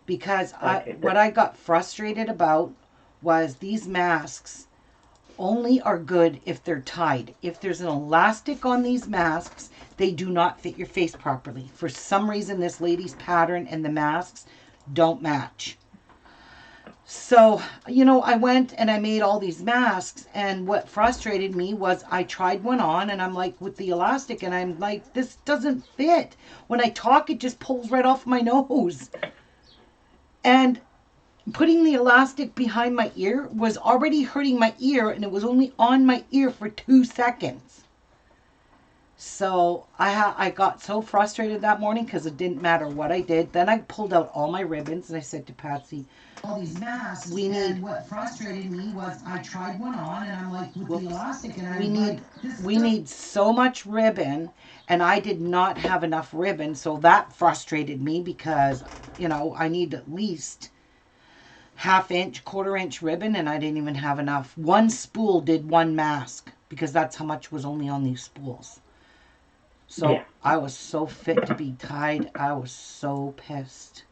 because Okay. what I got frustrated about was these masks only are good if they're tied. If there's an elastic on these masks, they do not fit your face properly. For some reason, this lady's pattern and the masks don't match. So, I went and I made all these masks, and what frustrated me was I tried one on, and I'm like, with the elastic, and I'm like, this doesn't fit. When I talk, it just pulls right off my nose. And putting the elastic behind my ear was already hurting my ear, and it was only on my ear for 2 seconds. So I got so frustrated that morning because it didn't matter what I did. Then I pulled out all my ribbons and I said to Patsy, all these masks. We need. And what frustrated me was I tried one on and I'm like, with the elastic, and we need so much ribbon, and I did not have enough ribbon, so that frustrated me because I need at least half-inch, quarter-inch ribbon, and I didn't even have enough. One spool did one mask because that's how much was only on these spools. So yeah. I was so fit to be tied. I was so pissed.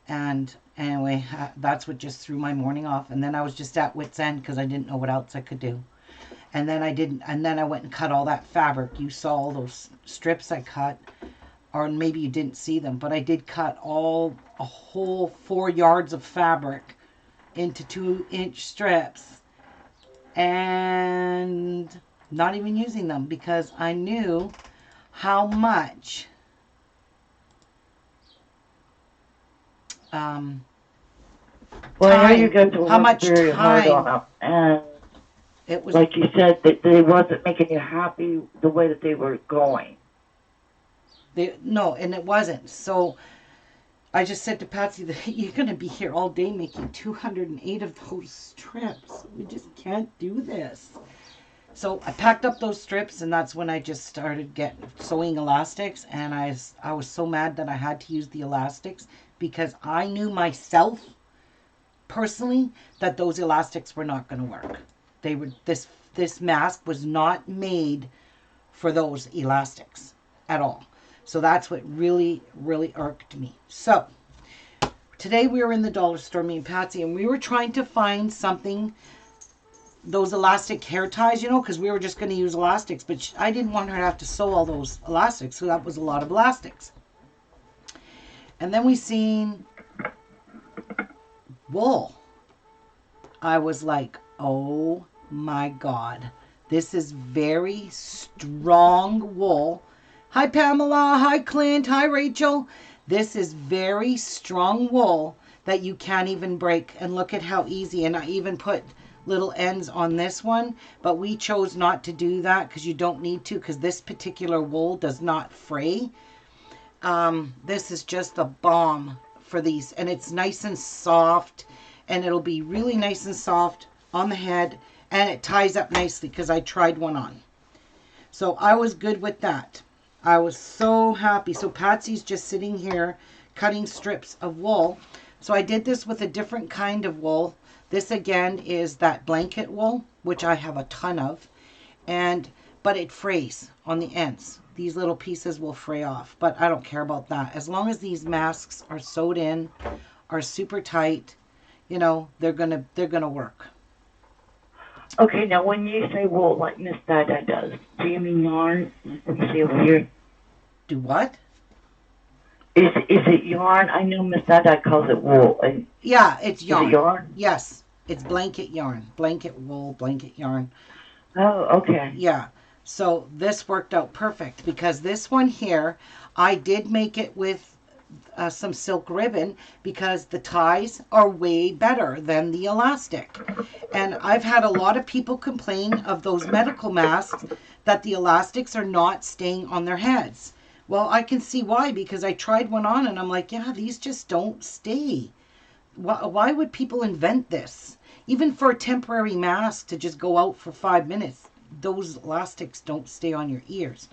And anyway, that's what just threw my morning off. And then I was just at wit's end because I didn't know what else I could do. And then I went and cut all that fabric. You saw all those strips I cut, or maybe you didn't see them, but I did cut a whole 4 yards of fabric into 2-inch strips, and not even using them because I knew how much well, I know you guys were very hard on them, and it was, like you said, that they wasn't making you happy the way that they were going. No, and it wasn't. So I just said to Patsy that you're going to be here all day making 208 of those strips. We just can't do this. So I packed up those strips, and that's when I just started sewing elastics, and I was so mad that I had to use the elastics because I knew myself personally that those elastics were not going to work. This mask was not made for those elastics at all. So that's what really, really irked me. So today we were in the dollar store, me and Patsy, and we were trying to find something, those elastic hair ties, because we were just going to use elastics, but I didn't want her to have to sew all those elastics, so that was a lot of elastics. And then we seen wool. I was like, oh my God, this is very strong wool. Hi Pamela, hi Clint, hi Rachel. This is very strong wool that you can't even break. And look at how easy. And I even put little ends on this one, but we chose not to do that because you don't need to, because this particular wool does not fray. This is just a bomb for these, and it's nice and soft, and it'll be really nice and soft on the head, and it ties up nicely because I tried one on. So I was good with that. I was so happy. So Patsy's just sitting here cutting strips of wool. So I did this with a different kind of wool. This again is that blanket wool, which I have a ton of, but it frays on the ends. These little pieces will fray off, but I don't care about that. As long as these masks are sewed in, are super tight, they're gonna work. Okay, now when you say wool like Miss Dada does, do you mean yarn? Let me see over here. Do what? Is it yarn? I know Miss Dada calls it wool. Yeah, it's yarn. Is it yarn? Yes, it's blanket yarn. Blanket wool, blanket yarn. Oh, okay. Yeah. So this worked out perfect because this one here, I did make it with some silk ribbon because the ties are way better than the elastic. And I've had a lot of people complain of those medical masks that the elastics are not staying on their heads. Well, I can see why, because I tried one on and I'm like, yeah, these just don't stay. Why would people invent this? Even for a temporary mask to just go out for 5 minutes, those elastics don't stay on your ears.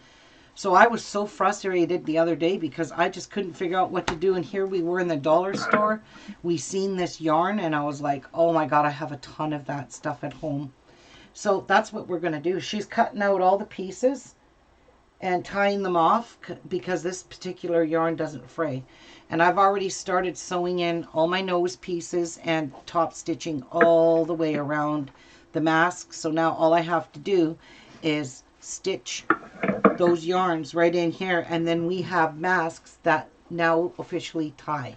So I was so frustrated the other day because I just couldn't figure out what to do. And here we were in the dollar store. We seen this yarn and I was like, oh my God, I have a ton of that stuff at home. So that's what we're going to do. She's cutting out all the pieces. and tying them off because this particular yarn doesn't fray. And I've already started sewing in all my nose pieces and top stitching all the way around the mask. So now all I have to do is stitch those yarns right in here, and then we have masks that now officially tie.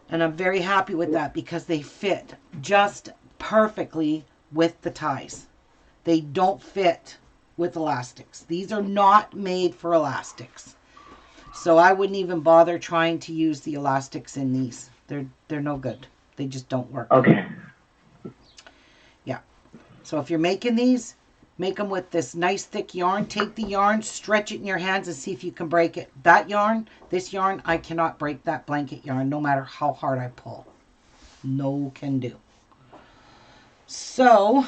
And I'm very happy with that because they fit just perfectly with the ties. They don't fit with elastics. These are not made for elastics. So I wouldn't even bother trying to use the elastics in these. They're no good. They just don't work. Okay. Yeah. So if you're making these, make them with this nice thick yarn. Take the yarn, stretch it in your hands and see if you can break it. That yarn, this yarn, I cannot break that blanket yarn no matter how hard I pull. No can do. So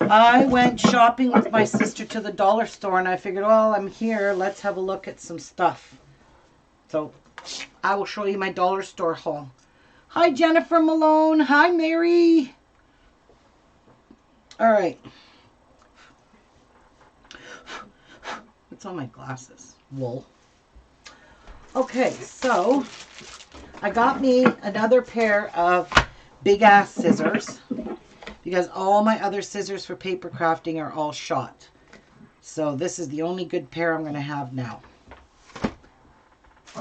I went shopping with my sister to the dollar store and I figured, well, I'm here. Let's have a look at some stuff. So I will show you my dollar store haul. Hi, Jennifer Malone. Hi, Mary. All right. What's on my glasses? Wool. Okay, so I got me another pair of big ass scissors because all my other scissors for paper crafting are all shot. So this is the only good pair I'm going to have now.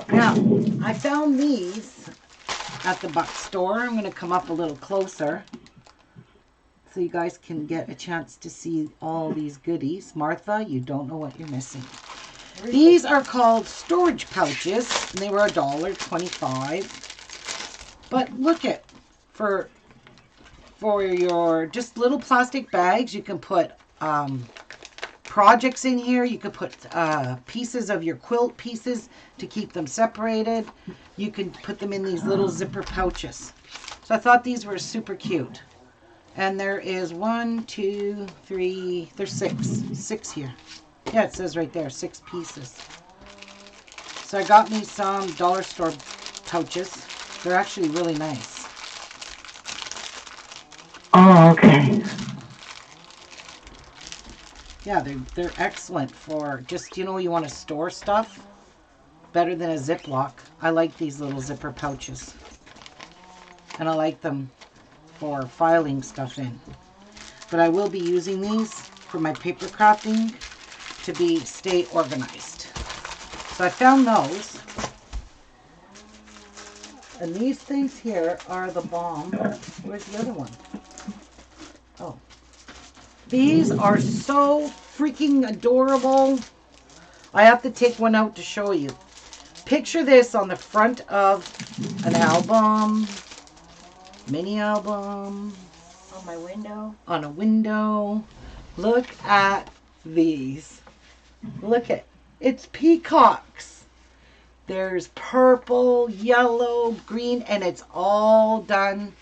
Now, I found these at the Buck store. I'm going to come up a little closer so you guys can get a chance to see all these goodies. Martha, you don't know what you're missing. These are called storage pouches, and they were $1.25. But look at, for your just little plastic bags, you can put projects in here. You could put pieces of your quilt pieces to keep them separated. You can put them in these little zipper pouches. So I thought these were super cute. And there is 1, 2, 3, there's 6 here. Yeah, it says right there, 6 pieces. So I got me some dollar store pouches. They're actually really nice. Oh, okay. Yeah, they're excellent for just, you want to store stuff. Better than a Ziploc. I like these little zipper pouches. And I like them for filing stuff in. But I will be using these for my paper crafting to stay organized. So I found those. And these things here are the bomb. Where's the other one? Oh. These are so freaking adorable. I have to take one out to show you. Picture this on the front of an album, mini album. On my window. On a window. Look at these. Look at, it's peacocks. There's purple, yellow, green, and it's all done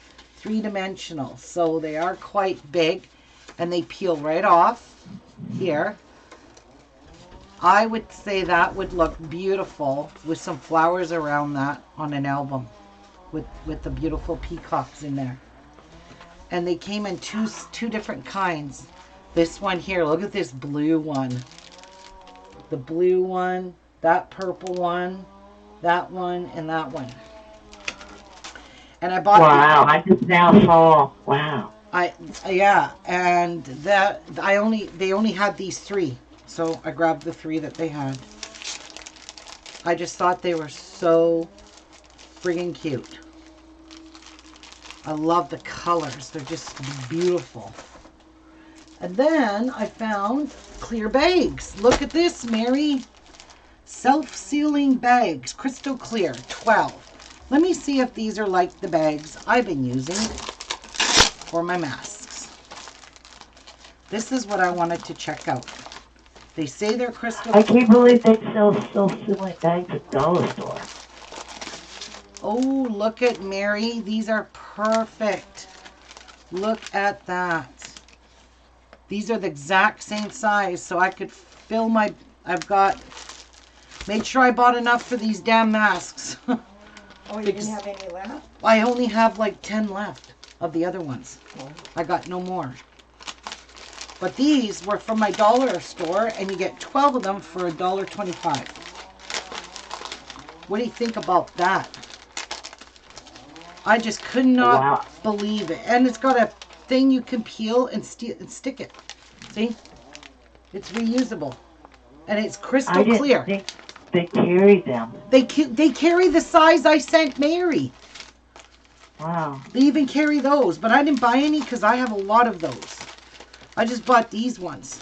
3-dimensional. So they are quite big, and they peel right off here. I would say that would look beautiful with some flowers around that on an album with the beautiful peacocks in there. And they came in two different kinds. This one here, look at this blue one. The blue one, that purple one, that one, and that one. And I bought. Wow, I just now saw. Wow. Yeah, and they only had these 3, so I grabbed the 3 that they had. I just thought they were so friggin' cute. I love the colors; they're just beautiful. And then I found clear bags. Look at this, Mary. Self-sealing bags, crystal clear, 12. Let me see if these are like the bags I've been using for my masks. This is what I wanted to check out. They say they're crystal clear. I can't believe they sell self-sealing bags at the dollar store. Oh, look at Mary. These are perfect. Look at that. These are the exact same size, so I could fill my... Made sure I bought enough for these damn masks. Oh, you didn't have any left? I only have like 10 left of the other ones. Oh. I got no more. But these were from my dollar store, and you get 12 of them for $1.25. What do you think about that? I just could not believe it. And it's got a thing you can peel and stick it. See? It's reusable. And it's crystal clear. I didn't think they carried them. They carry the size I sent Mary. Wow. They even carry those. But I didn't buy any because I have a lot of those. I just bought these ones.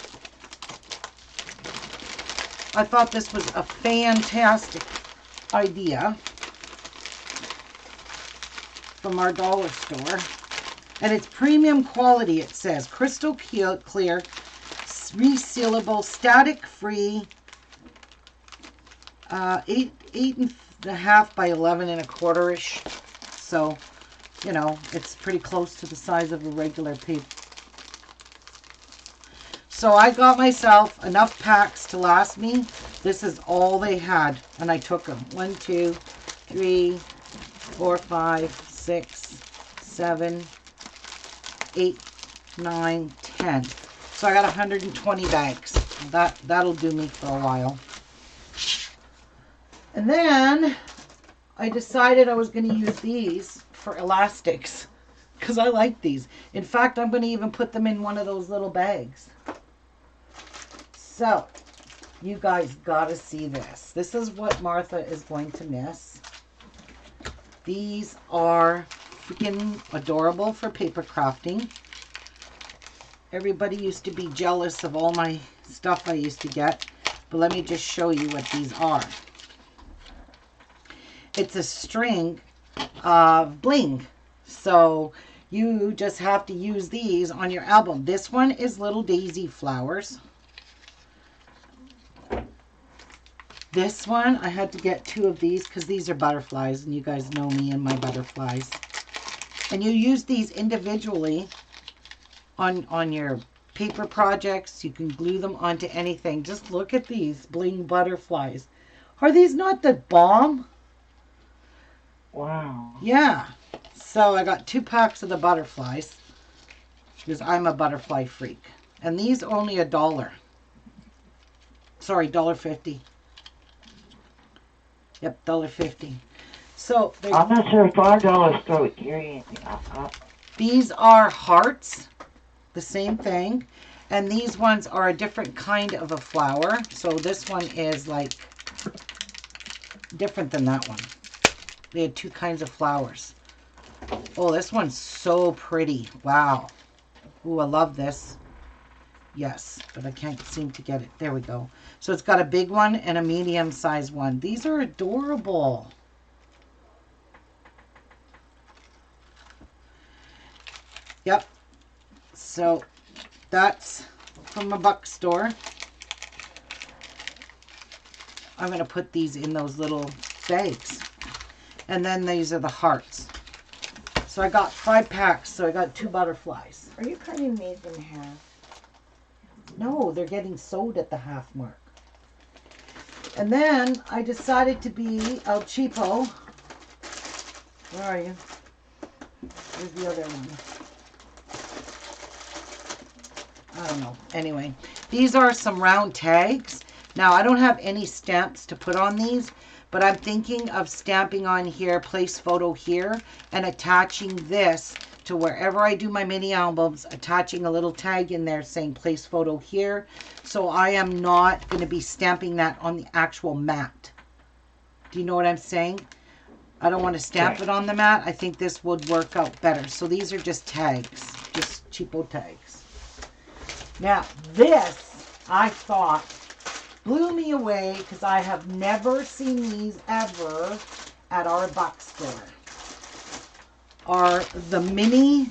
I thought this was a fantastic idea from our dollar store. And it's premium quality, it says. Crystal clear, resealable, static free, 8.5 by 11.25-ish. So, you know, it's pretty close to the size of a regular paper. So I got myself enough packs to last me. This is all they had, and I took them. 1, 2, 3, 4, 5, 6, 7, 8, 9, 10. So I got 120 bags. That'll do me for a while. And then I decided I was going to use these for elastics because I like these. In fact, I'm going to even put them in one of those little bags. So, you guys got to see this. This is what Martha is going to miss. These are freaking adorable for paper crafting. Everybody used to be jealous of all my stuff I used to get. But let me just show you what these are. It's a string of bling. So you just have to use these on your album. This one is little daisy flowers. This one, I had to get 2 of these because these are butterflies. And you guys know me and my butterflies. And you use these individually on your paper projects. You can glue them onto anything. Just look at these bling butterflies. Are these not the bomb? Wow. Yeah. So I got 2 packs of the butterflies because I'm a butterfly freak. And these only $1. Sorry, $1.50. Yep, $1.50. So I'm not sure if our dollar store would carry anything. These are hearts, the same thing. And these ones are a different kind of a flower. So this one is like different than that one. They had 2 kinds of flowers. Oh, this one's so pretty. Wow. Ooh, I love this. Yes, but I can't seem to get it. There we go. So it's got a big one and a medium-sized one. These are adorable. Yep. So that's from a buck store. I'm going to put these in those little bags. And then these are the hearts. So I got 5 packs. So I got 2 butterflies. Are you cutting these in half? No, they're getting sewed at the half mark. And then I decided to be El Cheapo. Where are you? Where's the other one? I don't know. Anyway, these are some round tags. Now, I don't have any stamps to put on these, but I'm thinking of stamping on here, place photo here, and attaching this to wherever I do my mini albums, attaching a little tag in there saying place photo here. So I am not going to be stamping that on the actual mat. Do you know what I'm saying? I don't want to stamp it on the mat. I think this would work out better. So these are just tags, just cheapo tags. Now this, I thought, blew me away because I have never seen these ever at our buck store. Are the mini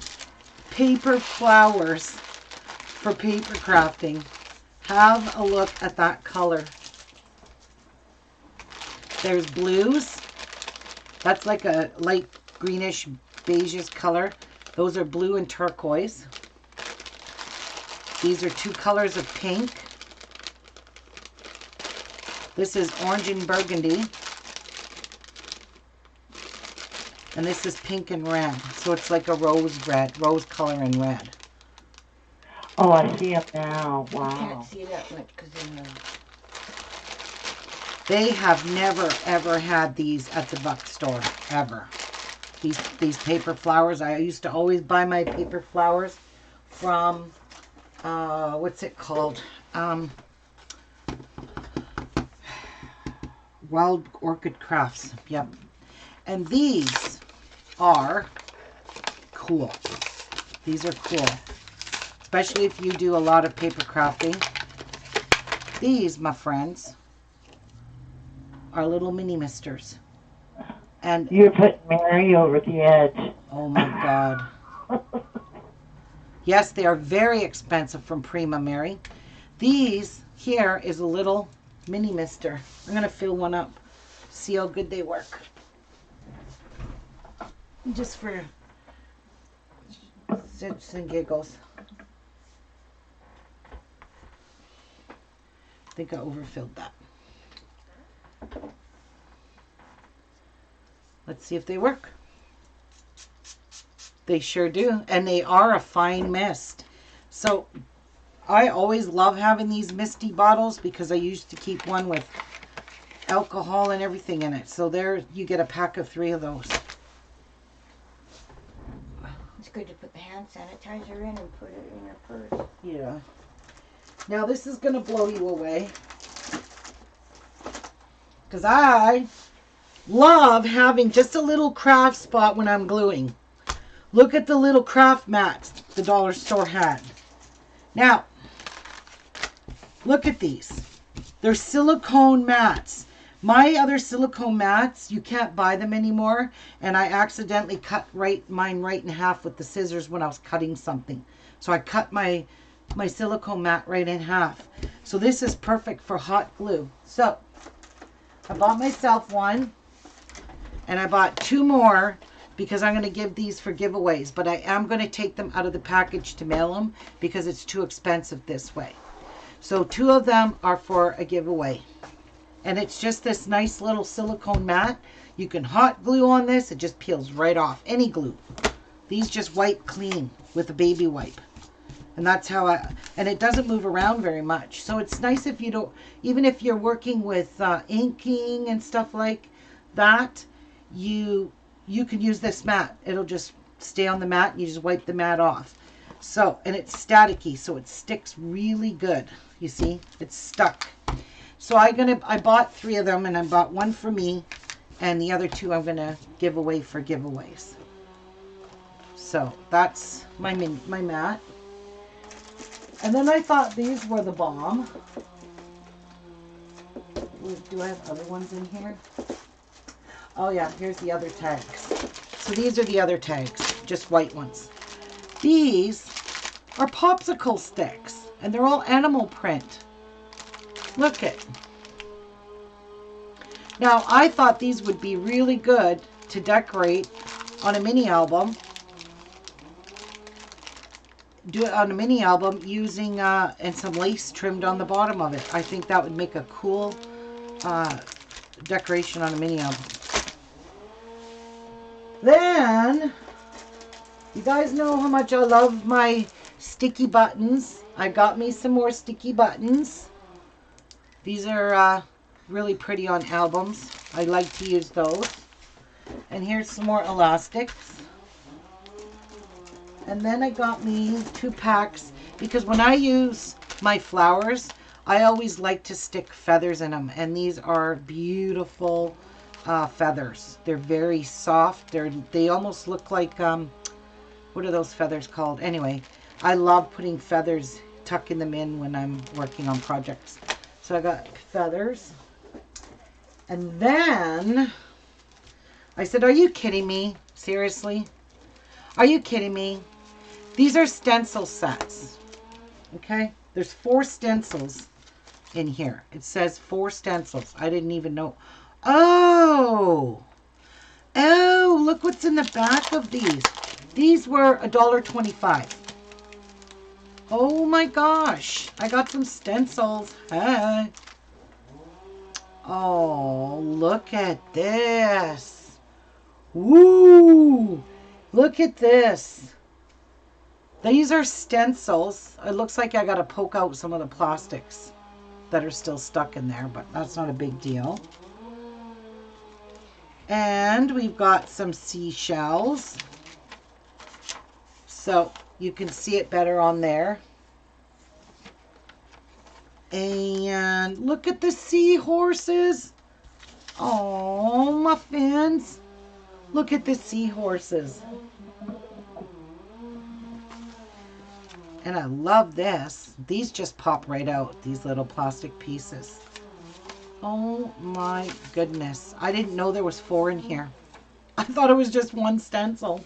paper flowers for paper crafting. Have a look at that color. There's blues. That's like a light greenish beigeish color. Those are blue and turquoise. These are 2 colors of pink. This is orange and burgundy. And this is pink and red. So it's like a rose color and red. Oh, I see them now. Wow. You can't see that much because in the... They have never, ever had these at the Buck store, ever. These paper flowers. I used to always buy my paper flowers from, what's it called? Wild Orchid Crafts. Yep. And these are cool. These are cool. Especially if you do a lot of paper crafting. These, my friends, are little mini misters. And you're putting Mary over the edge. Oh my God. Yes, they are very expensive from Prima, Mary. These here is a little mini mister. I'm going to fill one up. See how good they work. Just for shits and giggles. I think I overfilled that. Let's see if they work. They sure do. And they are a fine mist. So I always love having these misty bottles because I used to keep one with alcohol and everything in it. So there you get a pack of 3 of those. It's good to put the hand sanitizer in and put it in your purse. Yeah. Now this is going to blow you away. Because I love having just a little craft spot when I'm gluing. Look at the little craft mats the dollar store had. Now, look at these. They're silicone mats. My other silicone mats, you can't buy them anymore. And I accidentally cut mine right in half with the scissors when I was cutting something. So I cut my silicone mat right in half. So this is perfect for hot glue. So I bought myself one. And I bought 2 more because I'm going to give these for giveaways. But I am going to take them out of the package to mail them because it's too expensive this way. So 2 of them are for a giveaway. And it's just this nice little silicone mat. You can hot glue on this. It just peels right off. Any glue. These just wipe clean with a baby wipe. And that's how and it doesn't move around very much. So it's nice if you don't, even if you're working with inking and stuff like that, you can use this mat. It'll just stay on the mat and you just wipe the mat off. So, and it's staticky, so it sticks really good. You see, it's stuck. So I bought 3 of them, and I bought 1 for me, and the other 2 I'm gonna give away for giveaways. So that's my mat. And then I thought these were the bomb. Do I have other ones in here? Oh yeah, here's the other tags. So these are the other tags, just white ones. These are popsicle sticks, and they're all animal print. Look it. Now, I thought these would be really good to decorate on a mini album. Do it on a mini album using, and some lace trimmed on the bottom of it. I think that would make a cool decoration on a mini album. Then, you guys know how much I love my sticky buttons. I got me some more sticky buttons. These are really pretty on albums. I like to use those. And here's some more elastics. And then I got me 2 packs because when I use my flowers, I always like to stick feathers in them. And these are beautiful feathers. They're very soft. They almost look like, what are those feathers called? Anyway, I love putting feathers, tucking them in when I'm working on projects. So I got feathers. And then I said, are you kidding me? Seriously? Are you kidding me? These are stencil sets. Okay? There's 4 stencils in here. It says 4 stencils. I didn't even know. Oh! Oh, look what's in the back of these. These were $1.25. Oh my gosh. I got some stencils. Hey. Oh, look at this. Woo! Look at this. These are stencils. It looks like I got to poke out some of the plastics that are still stuck in there, but that's not a big deal. And we've got some seashells. So you can see it better on there. And look at the seahorses. Oh, muffins. Look at the seahorses. And I love this. These just pop right out, these little plastic pieces. Oh my goodness. I didn't know there was 4 in here. I thought it was just one stencil.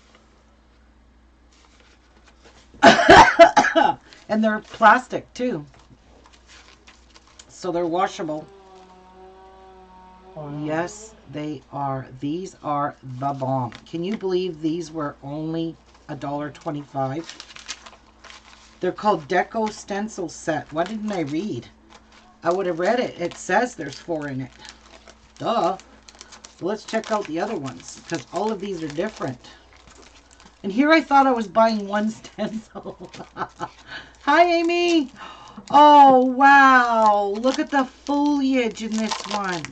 And they're plastic too. So they're washable. Yes, they are. These are the bomb. Can you believe these were only $1.25? They're called Deco Stencil Set. Why didn't I read? I would have read it. It says there's 4 in it. Duh. So let's check out the other ones, because all of these are different. And here I thought I was buying one stencil. Hi, Amy. Oh, wow. Look at the foliage in this one.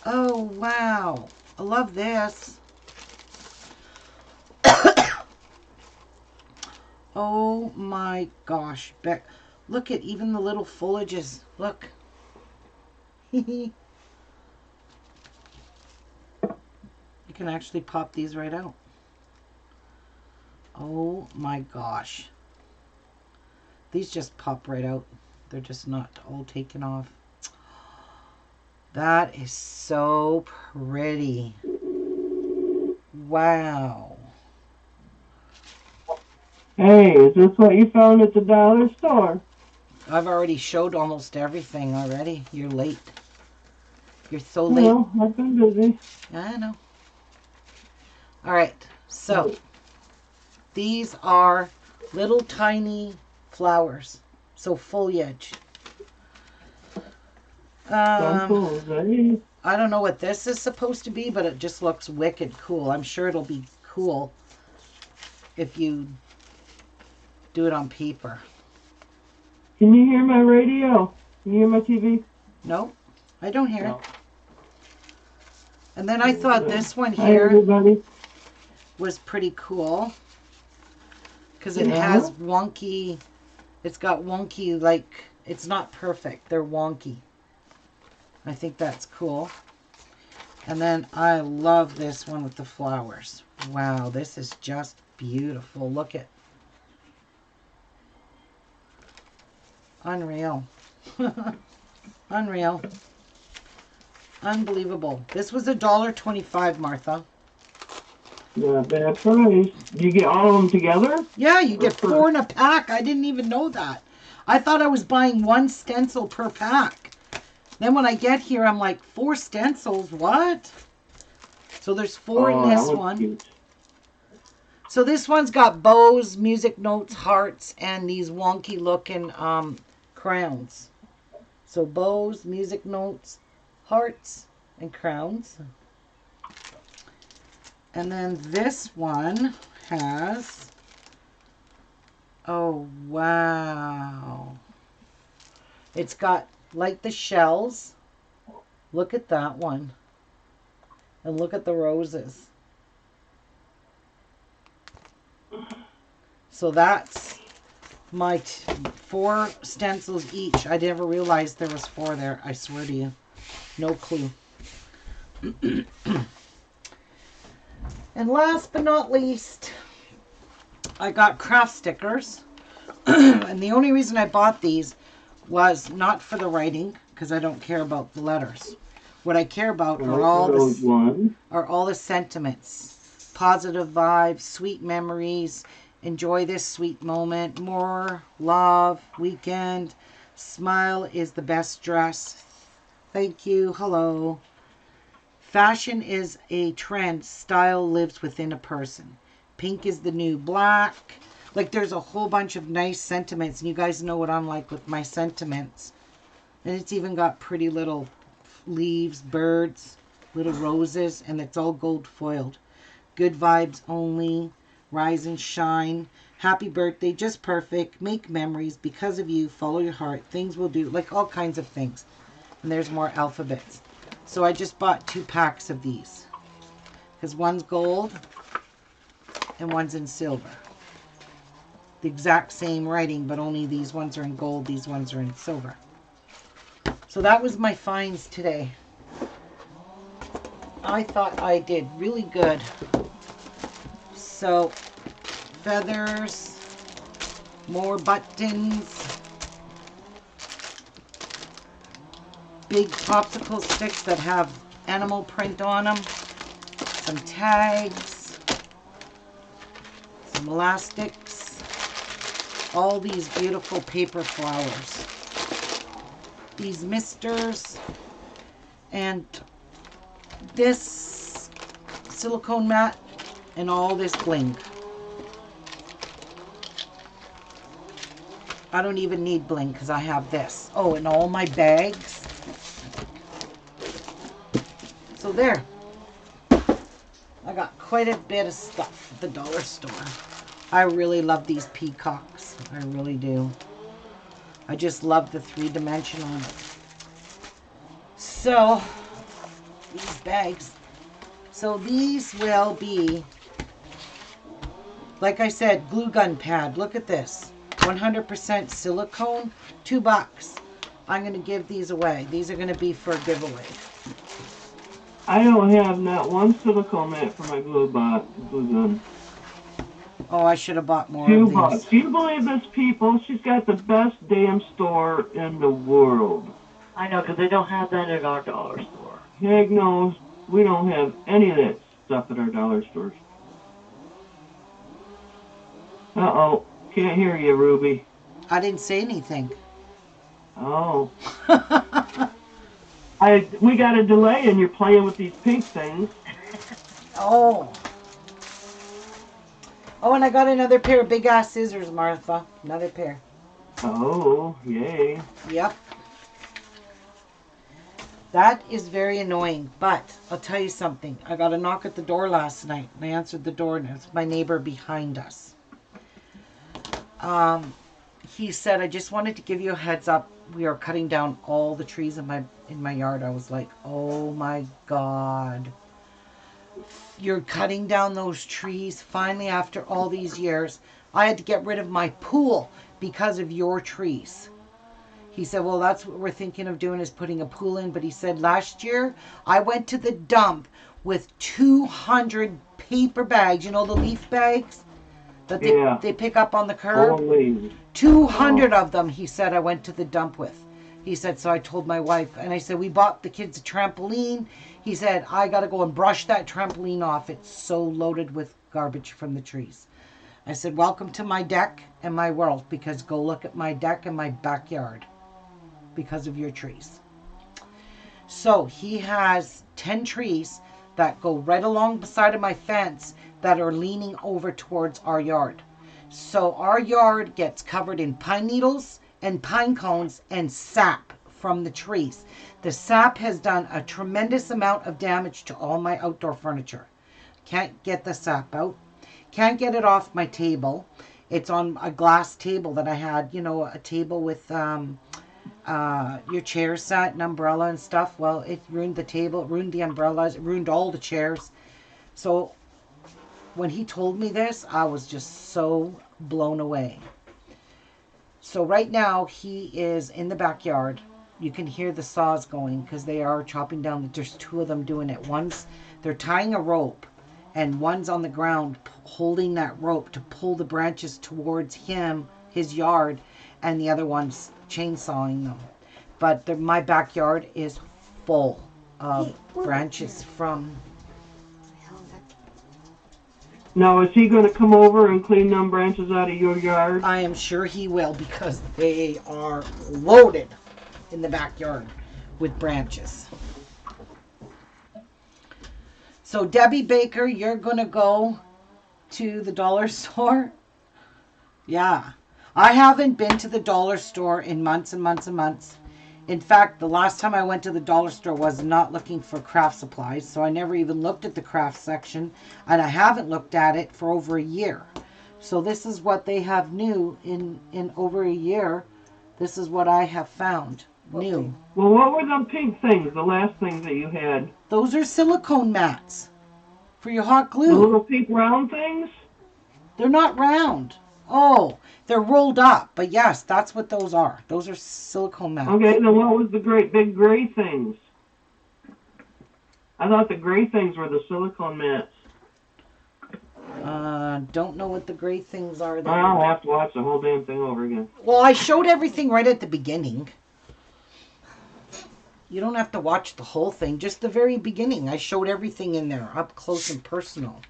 Oh, wow. I love this. Oh, my gosh. Beck, look at even the little foliages. Look. You can actually pop these right out. Oh, my gosh. These just pop right out. They're just not all taken off. That is so pretty. Wow. Hey, is this what you found at the dollar store? I've already showed almost everything already. You're late. You're so late. Well, I've been busy. I know. All right. So, these are little tiny flowers. So, foliage. I don't know what this is supposed to be, but it just looks wicked cool. I'm sure it'll be cool if you do it on paper. Can you hear my radio? Can you hear my TV? No, I don't hear it. And then I thought this one here was pretty cool because it has wonky, it's got wonky, like, it's not perfect. They're wonky. I think that's cool. And then I love this one with the flowers. Wow, this is just beautiful. Look at. Unreal. Unreal. Unbelievable. This was $1.25, Martha. Yeah, bad price. Do you get all of them together? Yeah, you get 4 in a pack. I didn't even know that. I thought I was buying 1 stencil per pack. Then when I get here, I'm like, 4 stencils? What? So there's 4 in this one. Cute. So this one's got bows, music notes, hearts, and these wonky looking crowns. So bows, music notes, hearts, and crowns. And then this one has, oh wow. It's got like the shells. Look at that one. And look at the roses. So that's my 4 stencils each. I never realized there was 4 there. I swear to you. No clue. And last but not least, I got craft stickers. And the only reason I bought these was not for the writing, because I don't care about the letters. What I care about are all the sentiments. Positive vibes, sweet memories, enjoy this sweet moment, more love, weekend, smile is the best dress. Thank you, hello. Fashion is a trend, style lives within a person. Pink is the new black. Like, there's a whole bunch of nice sentiments, and you guys know what I'm like with my sentiments. And it's even got pretty little leaves, birds, little roses, and it's all gold foiled. Good vibes only, rise and shine. Happy birthday, just perfect. Make memories because of you. Follow your heart. Things will do. Like all kinds of things. And there's more alphabets. So I just bought 2 packs of these. Because one's gold and one's in silver. The exact same writing, but only these ones are in gold, these ones are in silver. So that was my finds today. I thought I did really good. So, feathers, more buttons, big popsicle sticks that have animal print on them, some tags, some elastics, all these beautiful paper flowers, these misters, and this silicone mat, and all this bling. I don't even need bling because I have this. Oh, and all my bags. So there. I got quite a bit of stuff at the dollar store. I really love these peacocks. I really do. I just love the 3-dimensional. So, these bags. So these will be, like I said, glue gun pad. Look at this. 100% silicone. $2. I'm going to give these away. These are going to be for a giveaway. I don't have not one silicone mat for my glue gun. Oh, I should have bought more of these. Do you believe this, people? She's got the best damn store in the world. I know, because they don't have that at our dollar store. Heck no, we don't have any of that stuff at our dollar stores. Uh-oh, can't hear you, Ruby. I didn't say anything. Oh. We got a delay and you're playing with these pink things. Oh. Oh, and I got another pair of big-ass scissors, Martha. Another pair. Oh, yay. Yep. That is very annoying, but I'll tell you something. I got a knock at the door last night, and I answered the door, and it's my neighbor behind us. He said, I just wanted to give you a heads up. We are cutting down all the trees in my yard. I was like, oh my God. You're cutting down those trees. Finally, after all these years, I had to get rid of my pool because of your trees. He said, well, that's what we're thinking of doing, is putting a pool in. But he said, last year, I went to the dump with 200 paper bags. You know, the leaf bags that they pick up on the curb? 200 of them, he said, I went to the dump with. He said, so I told my wife, and I said, we bought the kids a trampoline. He said, I got to go and brush that trampoline off. It's so loaded with garbage from the trees. I said, welcome to my deck and my world, because go look at my deck and my backyard because of your trees. So he has 10 trees that go right along beside of my fence that are leaning over towards our yard. So our yard gets covered in pine needles and pine cones and sap from the trees. The sap has done a tremendous amount of damage to all my outdoor furniture. Can't get the sap out. Can't get it off my table. It's on a glass table that I had, you know, a table with your chair set and umbrella and stuff. Well, it ruined the table, it ruined the umbrellas, it ruined all the chairs. So when he told me this, I was just so blown away. So right now he is in the backyard. You can hear the saws going because they are chopping down. There's 2 of them doing it. They're tying a rope, and one's on the ground holding that rope to pull the branches towards his yard, and the other one's chainsawing them. But my backyard is full of branches from... Now, is he going to come over and clean them branches out of your yard? I am sure he will, because they are loaded in the backyard with branches. So, Debbie Baker, you're going to go to the dollar store? Yeah. I haven't been to the dollar store in months and months and months. In fact, the last time I went to the dollar store was not looking for craft supplies, so I never even looked at the craft section, and I haven't looked at it for over a year. So this is what they have new in over a year. This is what I have found new. Well, what were the pink things, the last things that you had? Those are silicone mats for your hot glue. The little pink round things? They're not round. Oh, they're rolled up. But yes, that's what those are. Those are silicone mats. Okay, then what was the big gray things? I thought the gray things were the silicone mats. Don't know what the gray things are. I'll have to watch the whole damn thing over again. Well, I showed everything right at the beginning. You don't have to watch the whole thing. Just the very beginning. I showed everything in there, up close and personal.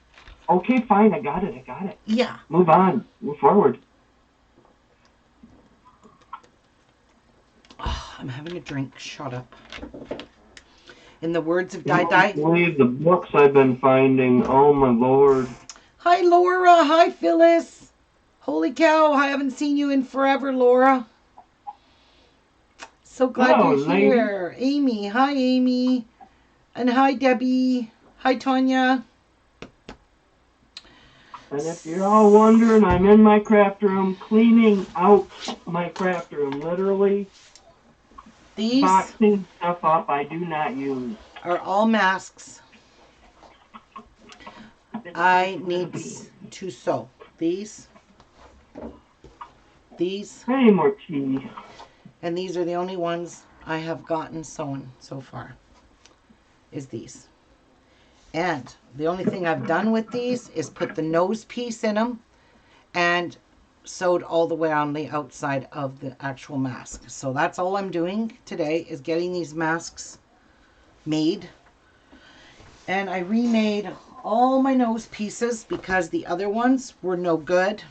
Okay, fine. I got it. Yeah. Move on. Move forward. Oh, I'm having a drink. Shut up. In the words of I Dai. believe the books I've been finding. Oh, my Lord. Hi, Laura. Hi, Phyllis. Holy cow. I haven't seen you in forever, Laura. So glad you're here. Lady. Amy. Hi, Amy. And hi, Debbie. Hi, Tanya. And if you're all wondering, I'm in my craft room cleaning out my craft room. Literally. These boxing stuff up I do not use. Are all masks. I need to sew. These. Hey, more tea. And these are the only ones I have gotten sewn so far. Is these. And the only thing I've done with these is put the nose piece in them and sewed all the way on the outside of the actual mask. So that's all I'm doing today is getting these masks made. And I remade all my nose pieces because the other ones were no good.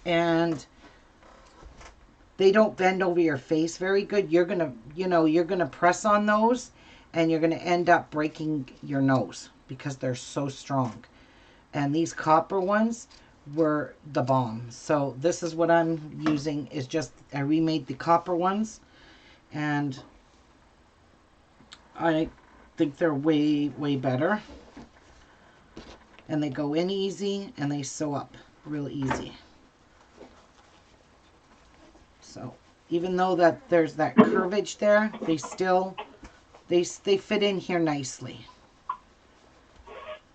And they don't bend over your face very good. You're going to press on those and you're going to end up breaking your nose because they're so strong. And these copper ones were the bomb. So this is what I'm using is just, I remade the copper ones and I think they're way, way better. And they go in easy and they sew up real easy. So even though that there's that curvage there, they still, they fit in here nicely.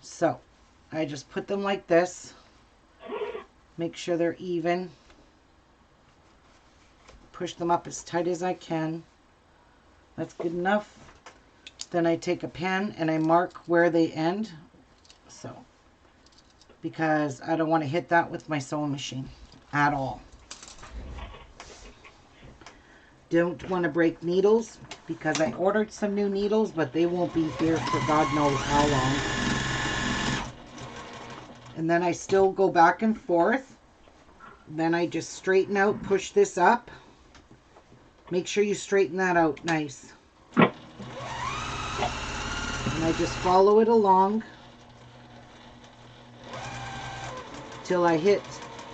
So I just put them like this. Make sure they're even. Push them up as tight as I can. That's good enough. Then I take a pen and I mark where they end. So, because I don't want to hit that with my sewing machine at all. Don't want to break needles because I ordered some new needles, but they won't be here for God knows how long. And then I still go back and forth. Then I just straighten out, push this up. Make sure you straighten that out nice. And I just follow it along till I hit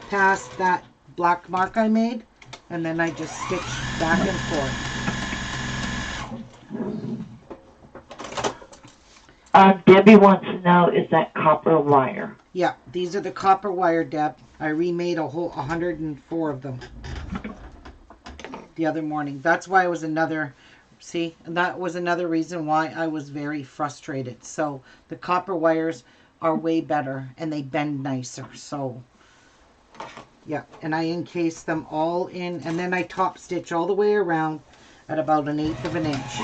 past that black mark I made. And then I just stitch back and forth. Debbie wants to know, is that copper wire? Yeah, these are the copper wire, Deb. I remade a whole 104 of them the other morning. That's why it was another, see, that was another reason why I was very frustrated. So the copper wires are way better and they bend nicer. So yeah, and I encase them all in, and then I top stitch all the way around at about 1/8 of an inch.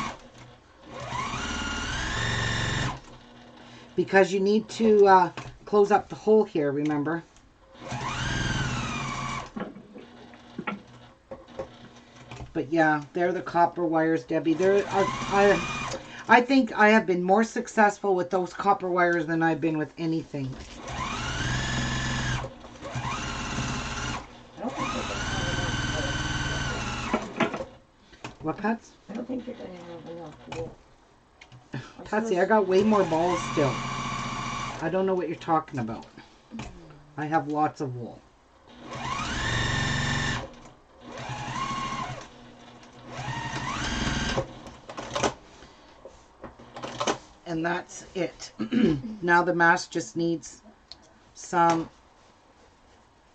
Because you need to close up the hole here, remember? But yeah, they're the copper wires, Debbie. I think I have been more successful with those copper wires than I've been with anything. What, Pats? I don't think you're going to have enough wool. Patsy, I got way more balls still. I don't know what you're talking about. I have lots of wool. And that's it. Now the mask just needs some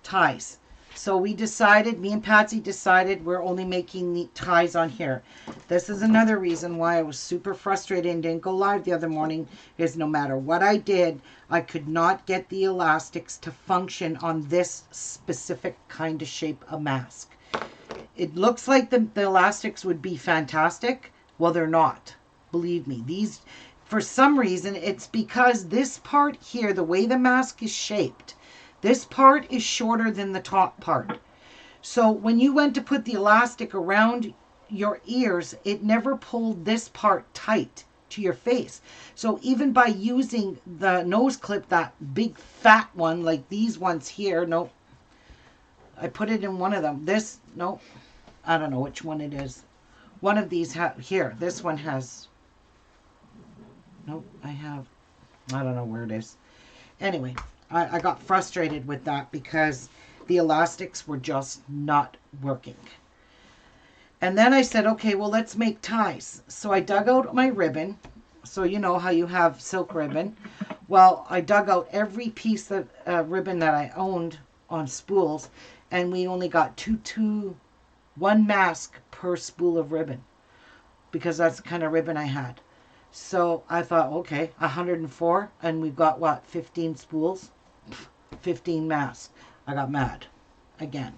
ties. So we decided, me and Patsy decided we're only making the ties on here. This is another reason why I was super frustrated and didn't go live the other morning, is no matter what I did, I could not get the elastics to function on this specific kind of shape of mask. It looks like the elastics would be fantastic. Well, they're not. Believe me. These, for some reason, it's because this part here, the way the mask is shaped, this part is shorter than the top part. So when you went to put the elastic around your ears, it never pulled this part tight to your face. So even by using the nose clip, that big fat one, like these ones here, nope. I put it in one of them. This, nope. I don't know which one it is. One of these, here, this one has, nope, I don't know where it is. Anyway, I got frustrated with that because the elastics were just not working. And then I said, okay, well, let's make ties. So I dug out my ribbon. So you know how you have silk ribbon. Well, I dug out every piece of ribbon that I owned on spools, and we only got one mask per spool of ribbon because that's the kind of ribbon I had. So I thought, okay, 104, and we've got what, 15 spools? 15 masks. I got mad again.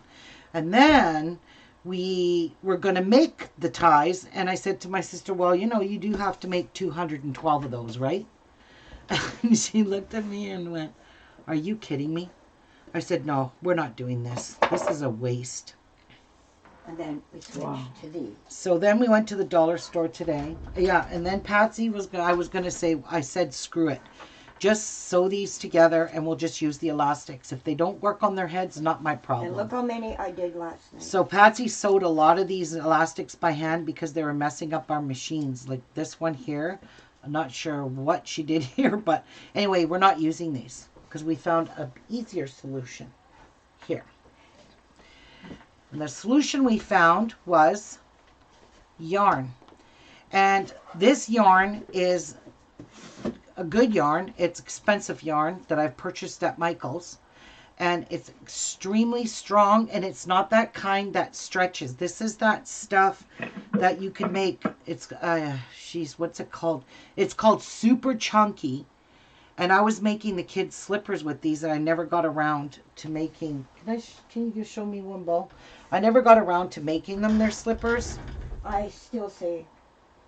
And then we were going to make the ties, and I said to my sister, well, you know, you do have to make 212 of those, right? And she looked at me and went, are you kidding me? I said, no, we're not doing this. This is a waste. And then we switched to these. So then we went to the dollar store today. Yeah, and then Patsy I said, screw it. Just sew these together and we'll just use the elastics. If they don't work on their heads, not my problem. And look how many I did last night. So Patsy sewed a lot of these elastics by hand because they were messing up our machines. Like this one here. I'm not sure what she did here, but anyway, we're not using these because we found an easier solution here. And the solution we found was yarn. And this yarn is a good yarn. It's expensive yarn that I've purchased at Michael's. And it's extremely strong, and it's not that kind that stretches. This is that stuff that you can make. It's, what's it called? It's called Super Chunky. And I was making the kids' slippers with these, and I never got around to making. Can you just show me one ball? I never got around to making them their slippers. I still say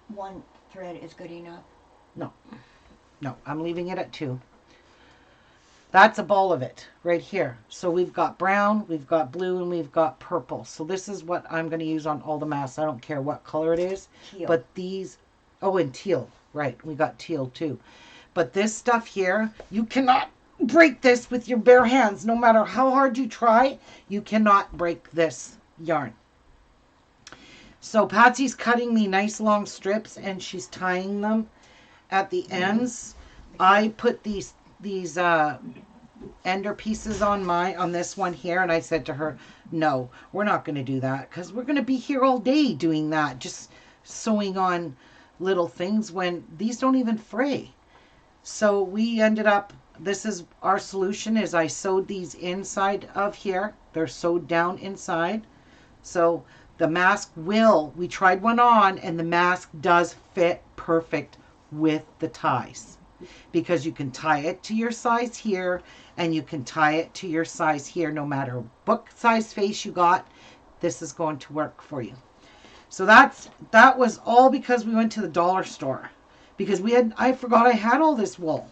one thread is good enough. No, I'm leaving it at 2. That's a ball of it right here. So we've got brown, we've got blue, and we've got purple. So this is what I'm going to use on all the masks. I don't care what color it is. Teal. But these, oh, and teal. Right, we got teal too. But this stuff here, you cannot break this with your bare hands. No matter how hard you try, you cannot break this yarn. So Patsy's cutting me nice long strips and she's tying them at the ends. I put these ender pieces on this one here, and I said to her, no, we're not going to do that because we're going to be here all day doing that, just sewing on little things when these don't even fray. So we ended up, this is our solution, is I sewed these inside of here. They're sewed down inside. So the mask we tried one on, and the mask does fit perfect with the ties. Because you can tie it to your size here, and you can tie it to your size here. No matter what size face you got, this is going to work for you. So that was all because we went to the dollar store. Because I forgot I had all this wool.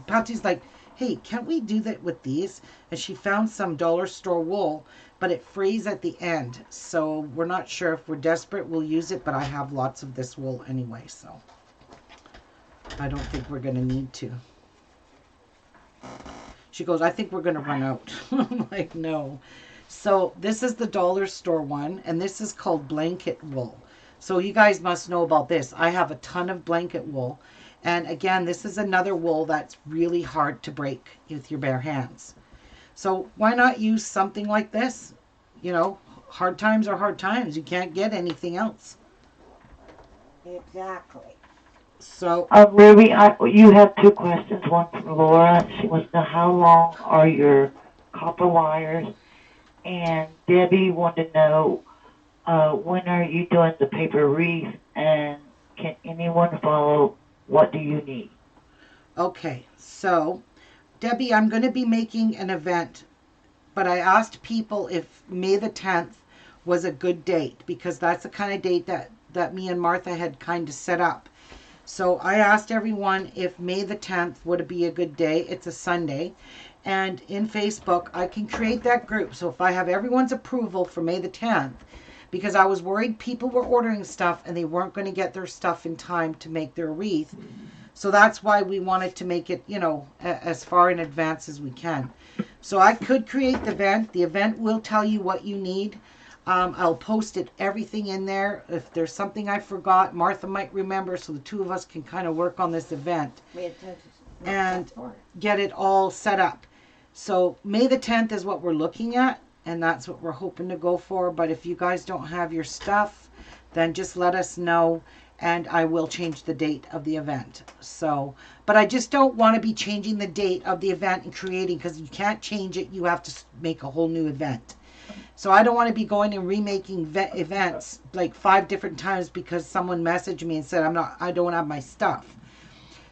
Patsy's like, hey, can't we do that with these? And she found some dollar store wool, but it frays at the end. So we're not sure if we're desperate, we'll use it, but I have lots of this wool anyway, so I don't think we're going to need to. She goes, I think we're going to run out. I'm like, no. So this is the dollar store one, and this is called blanket wool. So you guys must know about this. I have a ton of blanket wool. And again, this is another wool that's really hard to break with your bare hands. So why not use something like this? You know, hard times are hard times. You can't get anything else. Exactly. So, Ruby, you have 2 questions. One from Laura. She wants to know how long are your copper wires And Debbie wanted to know, when are you doing the paper wreath, and can anyone follow? What do you need? Okay, so Debbie, I'm going to be making an event, but I asked people if May the 10th was a good date because that's the kind of date that me and Martha had kind of set up. So I asked everyone if May the 10th would be a good day. It's a Sunday. And in Facebook, I can create that group. So if I have everyone's approval for May the 10th, because I was worried people were ordering stuff and they weren't going to get their stuff in time to make their wreath. So that's why we wanted to make it, you know, as far in advance as we can. So I could create the event. The event will tell you what you need. I'll post everything in there. If there's something I forgot, Martha might remember, so the two of us can kind of work on this event and get it all set up. So May the 10th is what we're looking at, and that's what we're hoping to go for. But if you guys don't have your stuff, then just let us know, and I will change the date of the event. So, but I just don't want to be changing the date of the event and creating, because you can't change it. You have to make a whole new event. So I don't want to be going and remaking events like 5 different times because someone messaged me and said I don't have my stuff.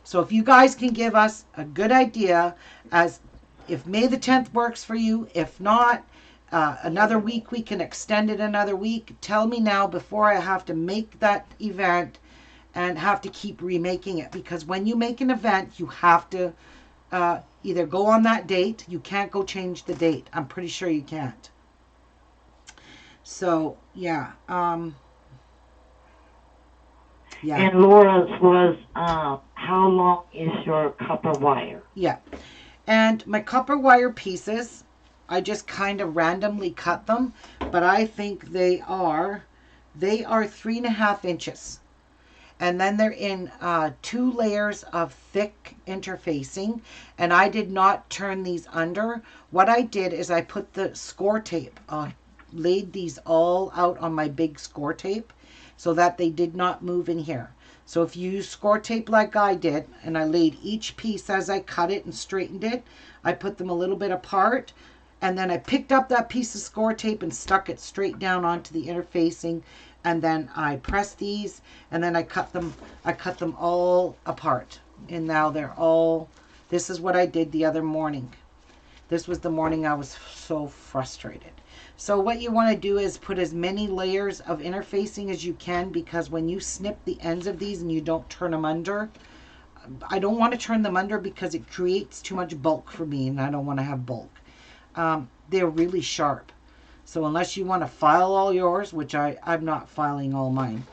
So if you guys can give us a good idea as if May the 10th works for you, if not, another week, we can extend it another week. Tell me now before I have to make that event and have to keep remaking it. Because when you make an event, you have to either go on that date. You can't go change the date. I'm pretty sure you can't. So, yeah. Yeah. And Laura's was, how long is your copper wire? Yeah. And my copper wire pieces, I just kind of randomly cut them, but I think they are 3.5 inches. And then they're in 2 layers of thick interfacing, and I did not turn these under. What I did is I put the score tape, laid these all out on my big score tape so that they did not move in here. So if you use score tape like I did, and I laid each piece as I cut it and straightened it, I put them a little bit apart, and then I picked up that piece of score tape and stuck it straight down onto the interfacing, and then I pressed these, and then I cut them all apart. And now they're all, this is what I did the other morning. This was the morning I was so frustrated. So what you want to do is put as many layers of interfacing as you can, because when you snip the ends of these and you don't turn them under, I don't want to turn them under because it creates too much bulk for me, and I don't want to have bulk. They're really sharp. So unless you want to file all yours, which I'm not filing all mine.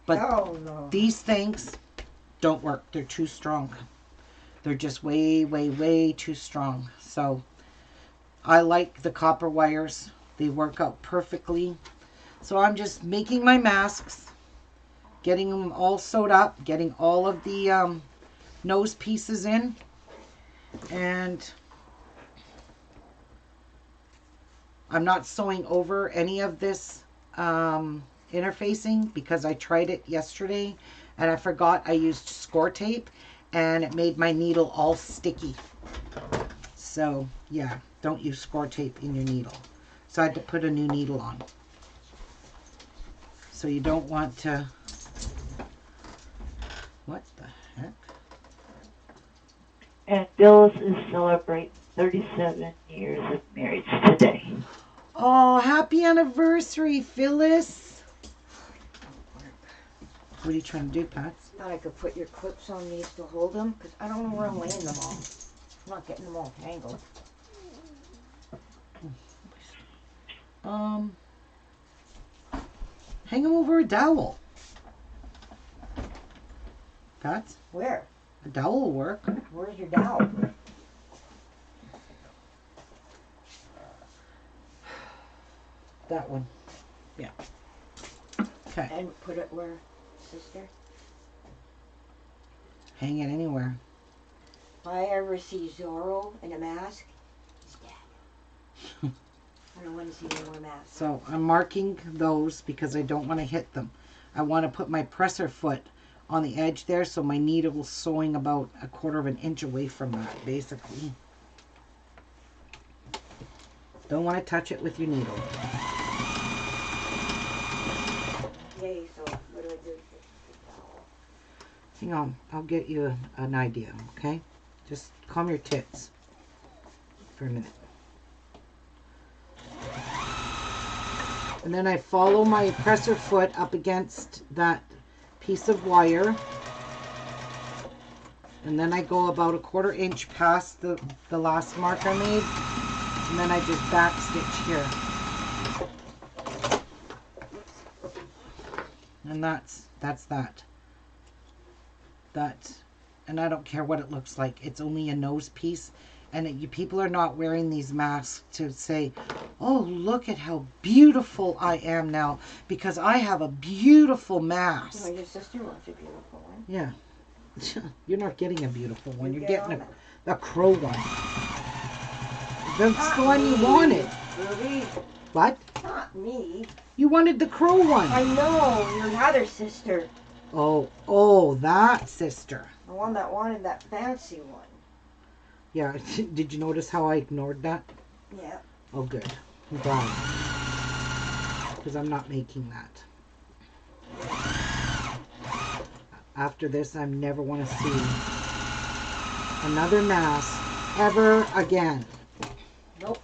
But these things don't work. They're too strong. They're just way, way, way too strong. So I like the copper wires. They work out perfectly. So I'm just making my masks, getting them all sewed up, getting all of the nose pieces in, and I'm not sewing over any of this interfacing because I tried it yesterday and I forgot I used score tape and it made my needle all sticky. So yeah, don't use score tape in your needle. So I had to put a new needle on. So you don't want to, what the heck? And Phyllis is celebrating 37 years of marriage today. Oh, happy anniversary, Phyllis. What are you trying to do, Pat? Thought I could put your clips on these to hold them, because I don't know where I'm laying them all. I'm not getting them all tangled. Hang them over a dowel. Pat? Where? A dowel will work. Where's your dowel? That one. Yeah. Okay. And put it where, sister? Hang it anywhere. If I ever see Zorro in a mask, he's dead. I don't want to see any more masks. So I'm marking those because I don't want to hit them. I want to put my presser foot on the edge there so my needle is sewing about 1/4 of an inch away from that, basically. Don't want to touch it with your needle. Okay, so what do I do? Hang on, I'll get you an idea, okay? Just calm your tits for a minute. And then I follow my presser foot up against that piece of wire. And then I go about 1/4 inch past the last mark I made. And then I just back stitch here. And that's that. And I don't care what it looks like. It's only a nose piece. And people are not wearing these masks to say, oh, look at how beautiful I am now, because I have a beautiful mask. Well, your sister wants a beautiful one. Yeah. You're not getting a beautiful one. You're get getting a crow one. That's the one you wanted. Ruby. What? Not me. You wanted the crow one. I know, your other sister. Oh, that sister. The one that wanted that fancy one. Yeah, did you notice how I ignored that? Yeah. Oh, good. I'm glad. Because I'm not making that. After this, I never want to see another mask ever again. Nope.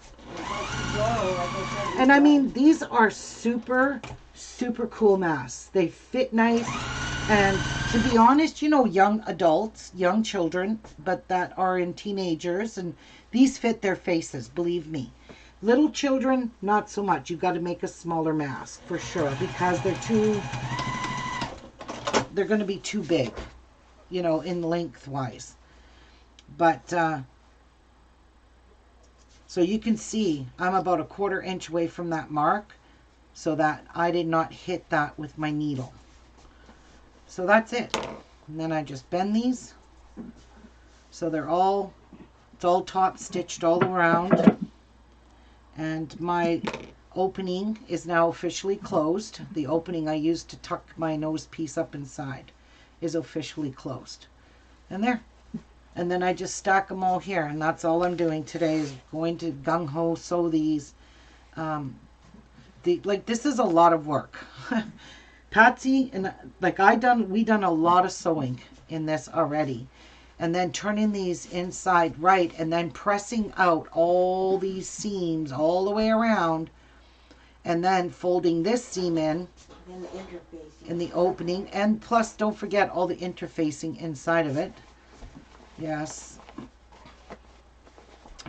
And I mean, these are super, super cool masks. They fit nice. And to be honest, you know, young adults, young children, but that are in teenagers, and these fit their faces, believe me. Little children, not so much. You've got to make a smaller mask for sure, because they're going to be too big, you know, in lengthwise. But, so you can see I'm about 1/4 inch away from that mark, so that I did not hit that with my needle. So that's it. And then I just bend these so it's all top stitched all around. And my opening is now officially closed. The opening I used to tuck my nose piece up inside is officially closed. And there. And then I just stack them all here. And that's all I'm doing today, is going to gung-ho sew these. This is a lot of work. Patsy and we done a lot of sewing in this already, and then turning these inside right, and then pressing out all these seams all the way around, and then folding this seam in the opening, and plus don't forget all the interfacing inside of it. Yes.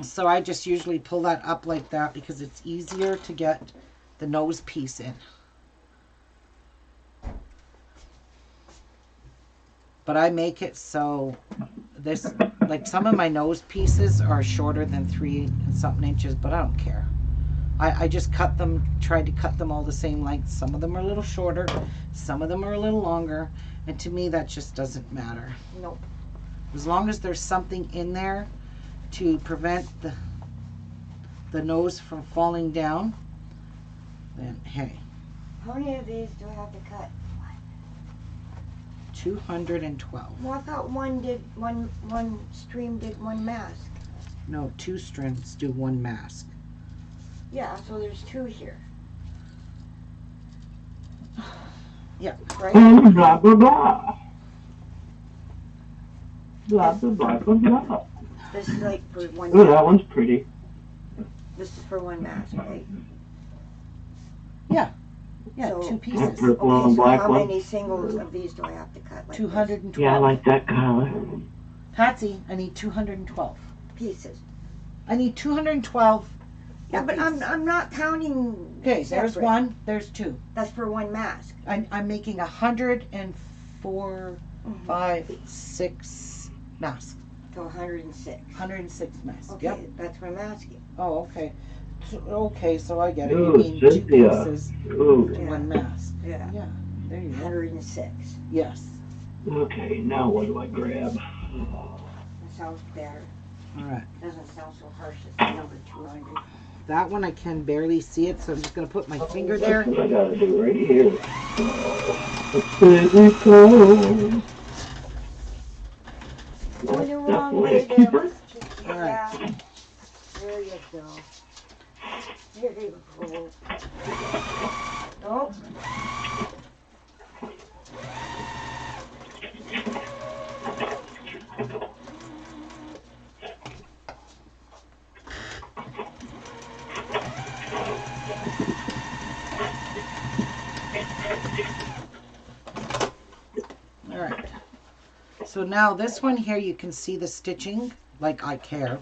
So I just usually pull that up like that because it's easier to get the nose piece in. But I make it so this, like some of my nose pieces are shorter than 3 and something inches, but I don't care. I just cut them, tried to cut them all the same length. Some of them are a little shorter, some of them are a little longer, and to me that just doesn't matter. Nope. As long as there's something in there to prevent the nose from falling down, then hey. How many of these do I have to cut? 212. Well, I thought one stream did one mask. No, 2 strands do 1 mask. Yeah, so there's 2 here. Yeah. Right? Blah, blah, blah. Blah, blah, blah, blah, blah. This is like for one Oh, mask. that one's pretty. This is for one mask, right? Yeah. Yeah, So- 2 pieces. Purple Okay, and so black how one. many singles of these do I have to cut? Like 212. Yeah, I like that color. Patsy, I need 212. pieces. I need 212. Yeah, but pieces. I'm not counting. Okay, there's separate. 1, there's 2. That's for one mask. I'm making 104, Mhm. 5, 6 masks. So 106. 106 masks. Okay, Yep. that's what I'm asking. Oh, okay. So I get it. Ooh, You mean 2 Cynthia. pieces Ooh. to 1 mask. Yeah. Yeah, there you go. 106. Yes. Okay, now what do I grab? That sounds better. All right. Doesn't sound so harsh as the number 200. That one I can barely see it, so I'm just going to put my finger there. That's what I gotta do right here. Pretty cool. Going the That's wrong the way way to there. keep her. Let's just- All right. Yeah. There you go. Here you go. Nope. All right. So now this one here, you can see the stitching, like I care.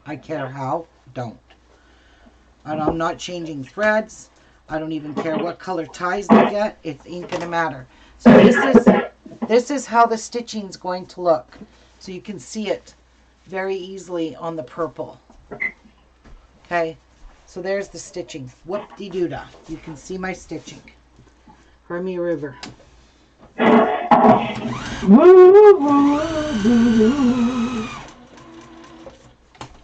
I care how, don't. And I'm not changing threads. I don't even care what color ties they get. It ain't gonna matter. So this is how the stitching's going to look. So you can see it very easily on the purple. Okay, so there's the stitching. Whoop-de-doo-dah. You can see my stitching. Hermia River.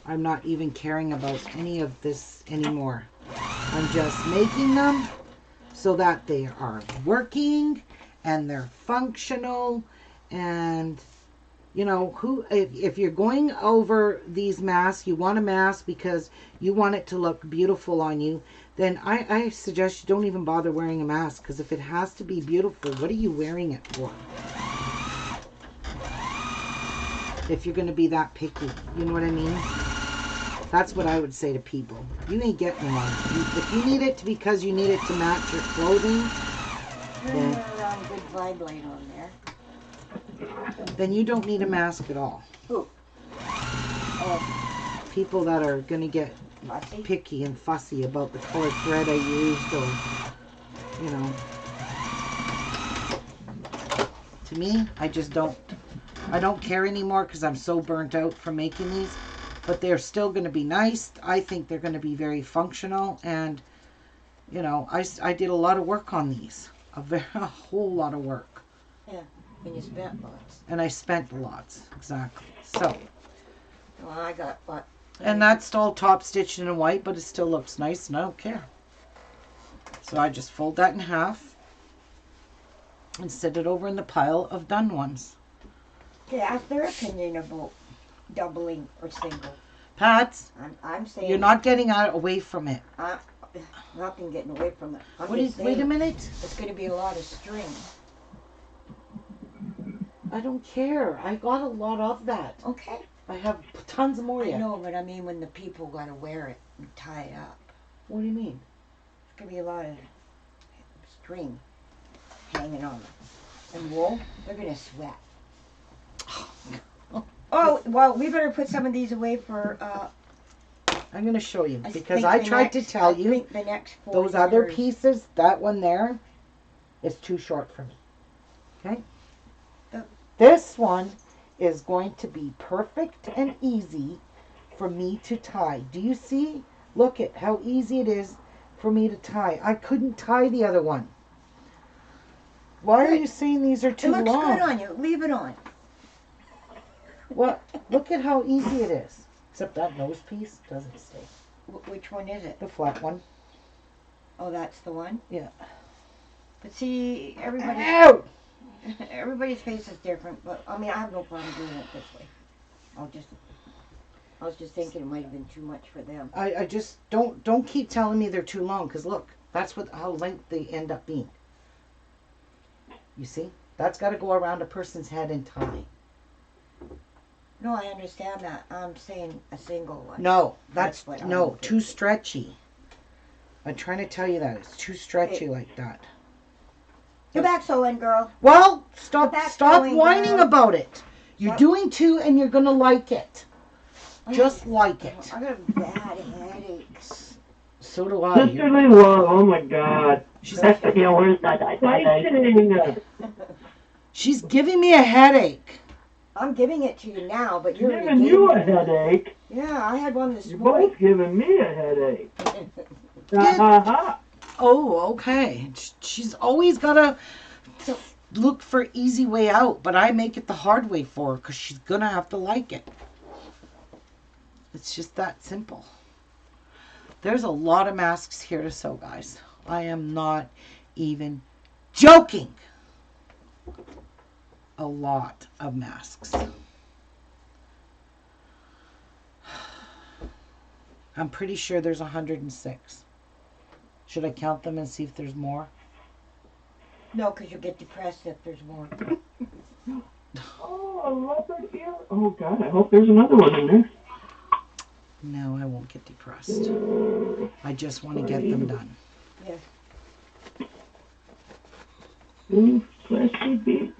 I'm not even caring about any of this anymore. I'm just making them so that they are working and they're functional. And you know, if you're going over these masks, you want a mask because you want it to look beautiful on you, then I suggest you don't even bother wearing a mask, because if it has to be beautiful, what are you wearing it for? If you're going to be that picky, you know what I mean? That's what I would say to people. You ain't getting one. If you need it because you need it to match your clothing, Turn around good vibe light on there. then you don't need a mask at all. Ooh. Oh, People that are going to get fussy. picky and fussy about the color thread I used, or, you know. To me, I don't care anymore because I'm so burnt out from making these. But they're still going to be nice. I think they're going to be very functional. And, you know, I did a lot of work on these. A whole lot of work. Yeah, and you spent lots. And I spent lots, exactly. So. Well, I got what? And that's all top stitched in white, but it still looks nice, and I don't care. So I just fold that in half and set it over in the pile of done ones. Okay, ask their opinion about doubling or single. Pats, I'm saying you're not getting away from it. nothing getting away from it. Wait a minute. It's going to be a lot of string. I don't care. I got a lot of that. Okay. I have tons more I yet. know, but I mean when the people got to wear it and tie it up. What do you mean? It's going to be a lot of string hanging on them. And wool, they're going to sweat. Oh, well, we better put some of these away for... I'm going to show you, because I tried to tell you, the next 4 those other years. pieces, that one there, is too short for me. Okay? This one is going to be perfect and easy for me to tie. Do you see? Look at how easy it is for me to tie. I couldn't tie the other one. Why are you saying these are too long? It looks good on you. Leave it on. What? Look at how easy it is. Except that nose piece doesn't stay. Which one is it? The flat one. Oh, that's the one? Yeah. But see, everybody's face is different. But I mean, I have no problem doing it this way. I was just thinking it might have been too much for them. I just don't keep telling me they're too long, because look, that's how length they end up being. You see? That's got to go around a person's head and tie. No, I understand that. I'm saying a single one. No, that's what I'm no, thinking. too stretchy. I'm trying to tell you that. It's too stretchy like that. Get back sewing, girl. Well, stop sewing, whining girl. about it. You're What? doing two and you're going to like it. Just like it. I got bad headaches. So do I. Sisterly love, oh my God. She's, Where's that? she's giving me a headache. I'm giving it to you now, but you're Giving you a headache. Yeah, I had one this You're morning. both giving me a headache. Ha ha ha. Oh, okay. She's always got to look for easy way out, but I make it the hard way for her because she's going to have to like it. It's just that simple. There's a lot of masks here to sew, guys. I am not even joking. A lot of masks. I'm pretty sure there's 106. Should I count them and see if there's more? No, because you'll get depressed if there's more. Oh, a leopard ear. Oh, God, I hope there's another one in there. No, I won't get depressed. I just want to get them done. Yes. Fleshy beets.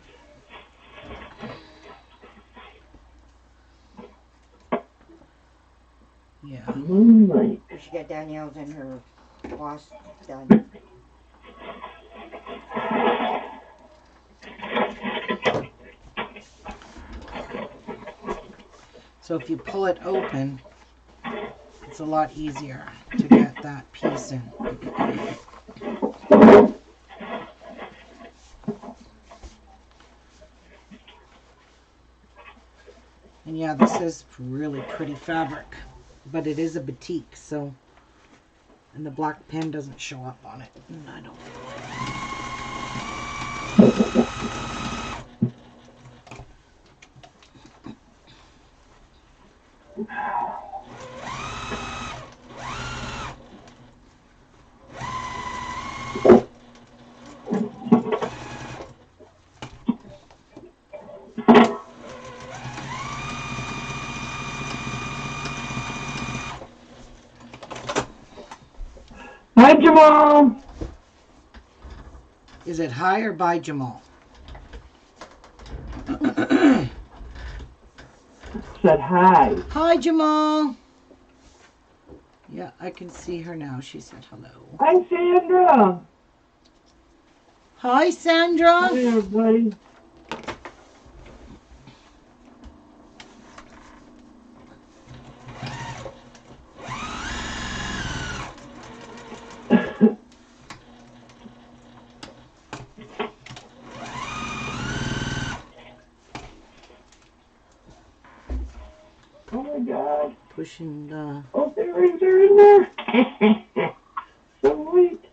Yeah. Moonlight. We should get Danielle's and her boss done. So if you pull it open, it's a lot easier to get that piece in. And yeah, this is really pretty fabric, but it is a batik, so, and the black pen doesn't show up on it. And I don't know. Hi, Jamal. Is it hi or bye, Jamal? Said hi. Hi, Jamal. Yeah, I can see her now. She said hello. Hi, Sandra. Hi, Sandra. Hi, everybody. Oh my God. Pushing the... Oh, they're in there. So sweet.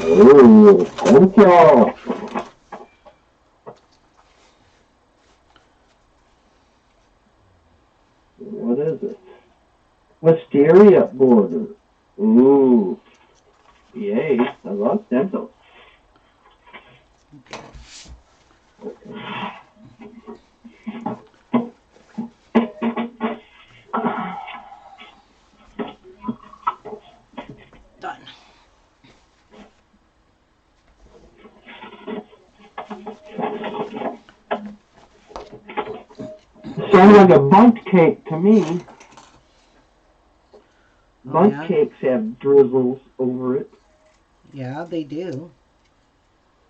Oh, thank you. What is it? Wisteria border. Ooh. Yay. I love stencils. Okay. Done. Sounds like a bundt cake to me. Bundt cakes have drizzles over it. Yeah, they do.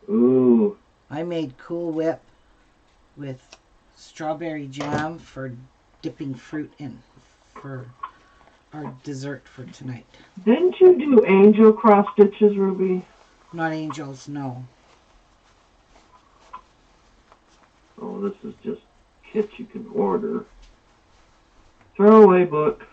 Ooh. I made Cool Whip with strawberry jam for dipping fruit in for our dessert for tonight. Didn't you do angel cross stitches, Ruby? Not angels, no. Oh, this is just kits you can order. Throwaway book.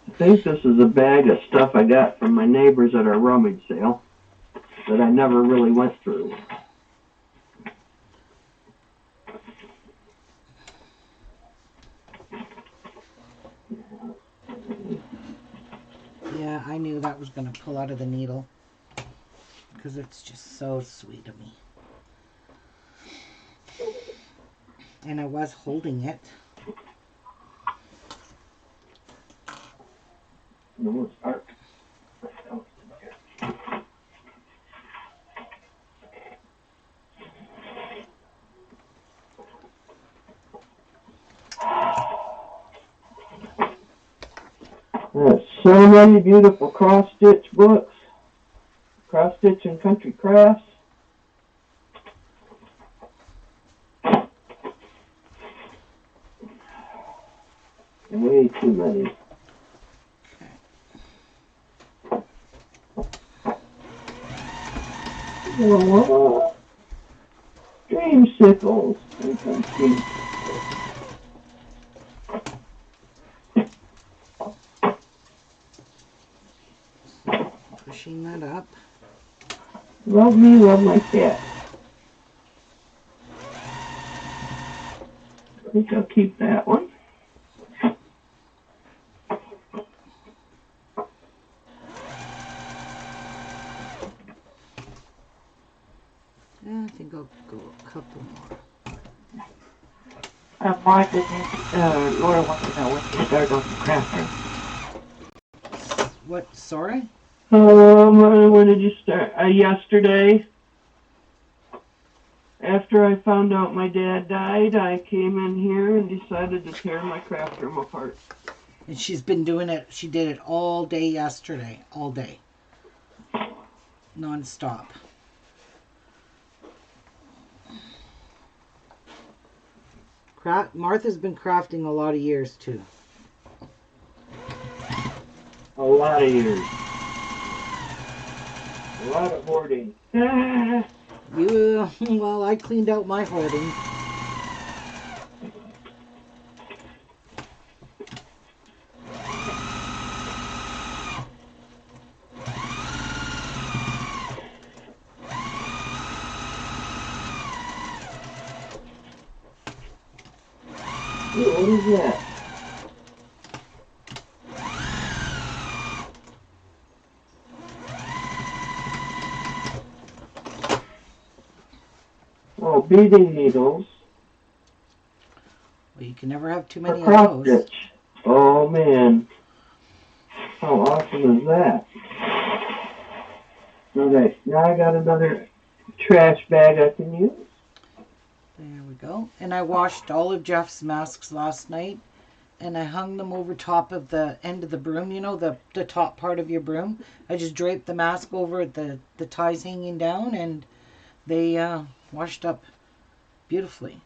I think this is a bag of stuff I got from my neighbors at our rummage sale that I never really went through. Yeah, I knew that was going to pull out of the needle because it's just so sweet of me. And I was holding it. No, it's dark. There's so many beautiful cross-stitch books. Cross-stitch and country crafts. Way too many. Oh, dreamsicles. Pushing that up. Love me, love my cat. I think I'll keep that one. Yeah, I think I'll go a couple more. Laura wants to know when you start on the crafting. What? Sorry? When did you start? Yesterday. After I found out my dad died, I came in here and decided to tear my craft room apart. And she's been doing it. She did it all day yesterday. All day. Non-stop. Martha's been crafting a lot of years, too. A lot of years. A lot of hoarding. Well, I cleaned out my hoarding. What is that? Oh, beading needles. Well, you can never have too many of those. Stitch. Oh, man. How awesome is that? Okay, now I got another trash bag I can use. There we go. And I washed all of Jeff's masks last night, and I hung them over top of the end of the broom, you know, the top part of your broom. I just draped the mask over the ties hanging down, and they washed up beautifully.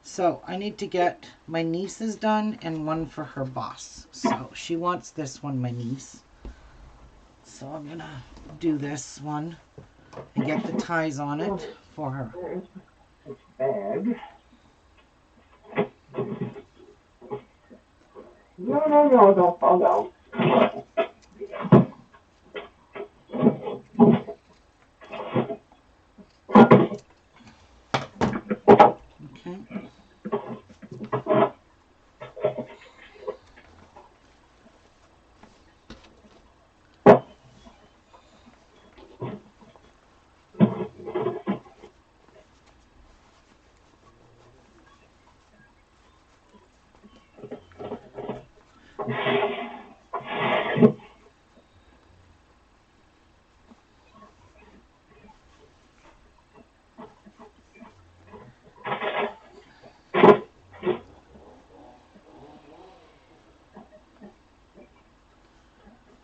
So I need to get my niece's done and one for her boss. So she wants this one, my niece. So I'm going to do this one and get the ties on it for her. Bag. No, don't fall out. Okay.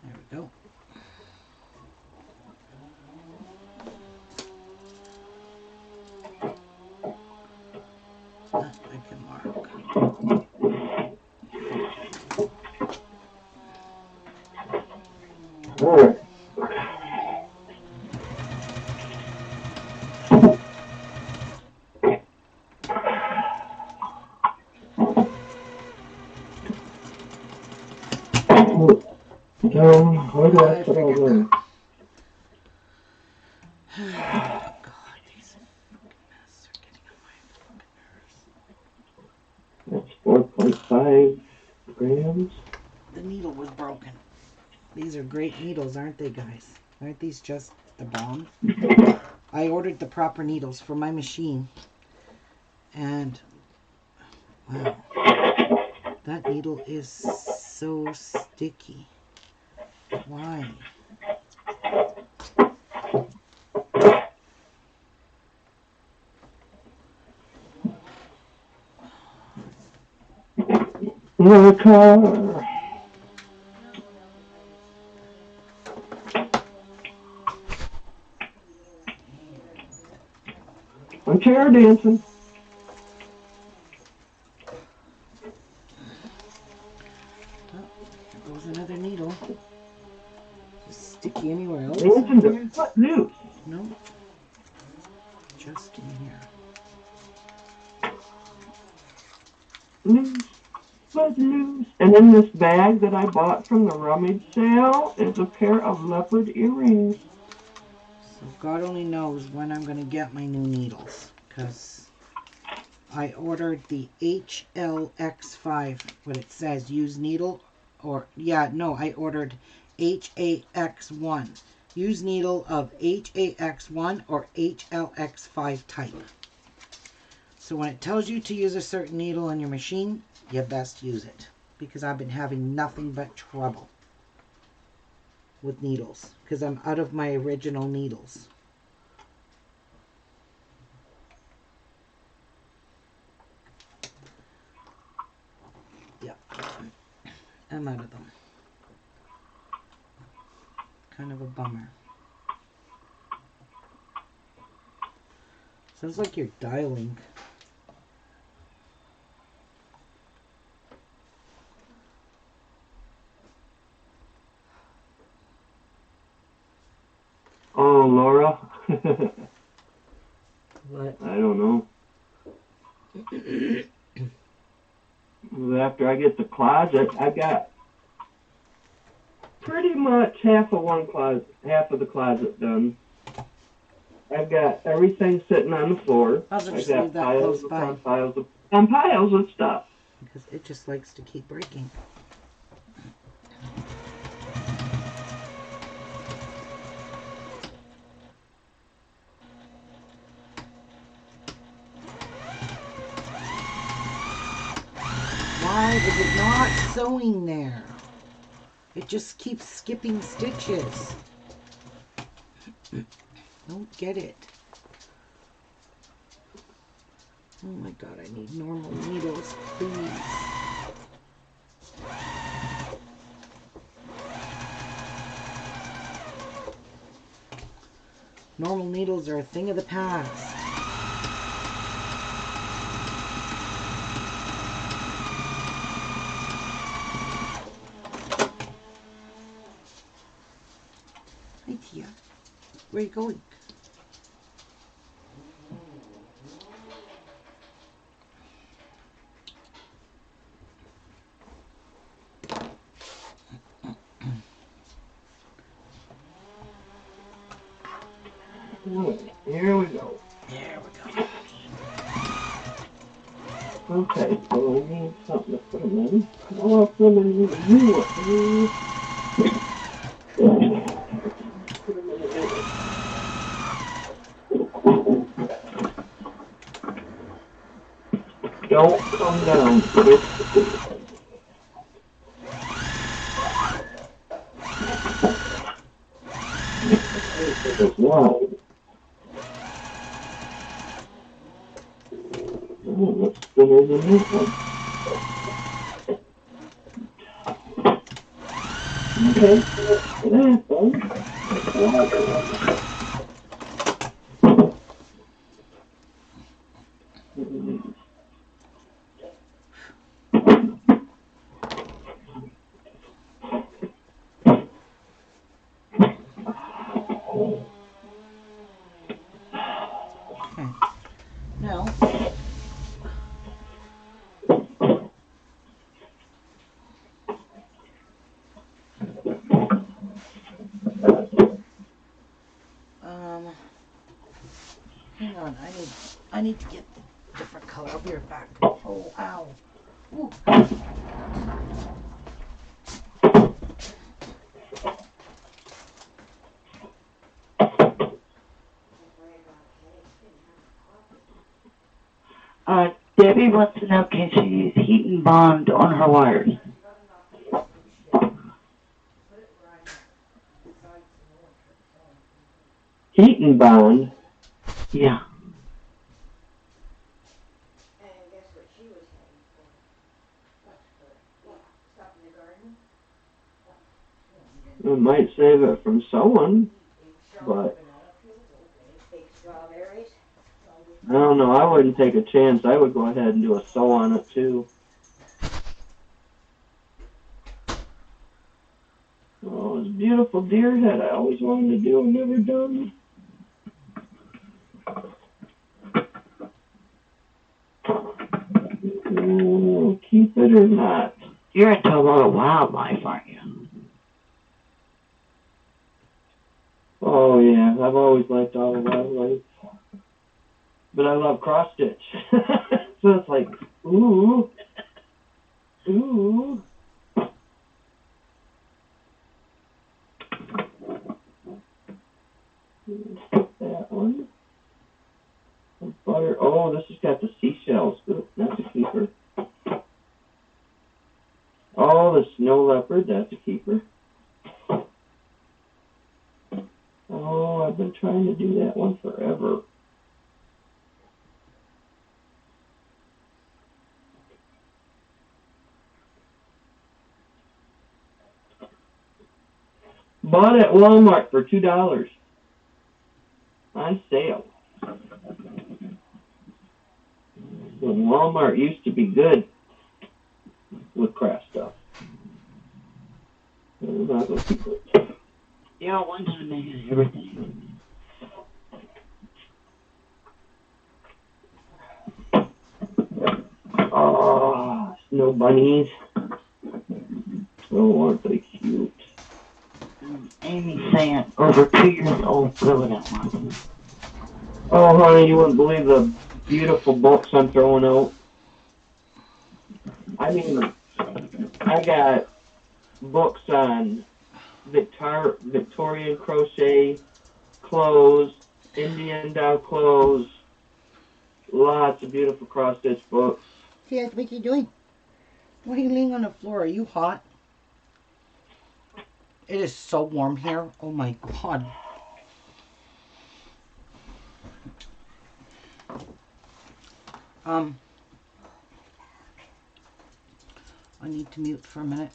There we go. That I can mark. All right. What did I put all there? God, these fucking masks are getting on my fucking nerves. That's 4.5 grams. The needle was broken. These are great needles, aren't they, guys? Aren't these just the bomb? I ordered the proper needles for my machine. And, wow. That needle is so sticky. Why? The car. I'm chair dancing. just in here. Loose, but loose. And in this bag that I bought from the rummage sale is a pair of leopard earrings. So God only knows when I'm going to get my new needles, because I ordered the HLX5, what it says, use needle, or, yeah, no, I ordered HAX1. Use needle of HAX1 or HLX5 type. So when it tells you to use a certain needle on your machine, you best use it, because I've been having nothing but trouble with needles, because I'm out of my original needles. Yep, I'm out of them. Kind of a bummer. Sounds like you're dialing. Oh, Laura. What? I don't know. After I get the closet, I got pretty much half of the closet done. I've got everything sitting on the floor. I'll just leave that close by. Piles of stuff. Because it just likes to keep breaking. Why is it not sewing there? It just keeps skipping stitches. Don't get it. Oh my God, I need normal needles, please. Normal needles are a thing of the past. Hi, Tia. Where are you going? Here we go. There we go. Okay, so we need something to put them in. I'll put them in you. Don't come down. Wow. Let's spin it in this one. Okay, that's one. Okay. Now, hang on, I need to get the different color. I'll be right back. Oh, ow. Ooh. Debbie wants to know, can she use heat and bond on her wires? Heat and bond? Yeah. And guess what she was heading for? What? Stuff in the garden? It might save it from sewing, but Big strawberries. I don't know. I wouldn't take a chance. I would go ahead and do a sew on it too. Oh, it's a beautiful deer head I always wanted to do and never done. it or not. You're into a lot of wildlife, aren't you? Oh, yeah. I've always liked all the wildlife. But I love cross-stitch. So it's like, ooh. Ooh. That one. Butter. Oh, this has got the seashells. Ooh, that's a keeper. Oh, the snow leopard. That's a keeper. Oh, I've been trying to do that one forever. Bought at Walmart for $2 on sale. When Walmart used to be good with craft stuff. I'm not gonna keep it. Yeah, one time they had everything. Oh, snow bunnies. Oh, aren't they cute? Amy's saying over 2 years old blew it out one. Oh, honey, you wouldn't believe the beautiful books I'm throwing out. I mean, I got books on Victorian crochet, clothes, Indian doll clothes, lots of beautiful cross-stitch books. Hey, what are you doing? Why are you laying on the floor? Are you hot? It is so warm here. Oh my God. I need to mute for a minute.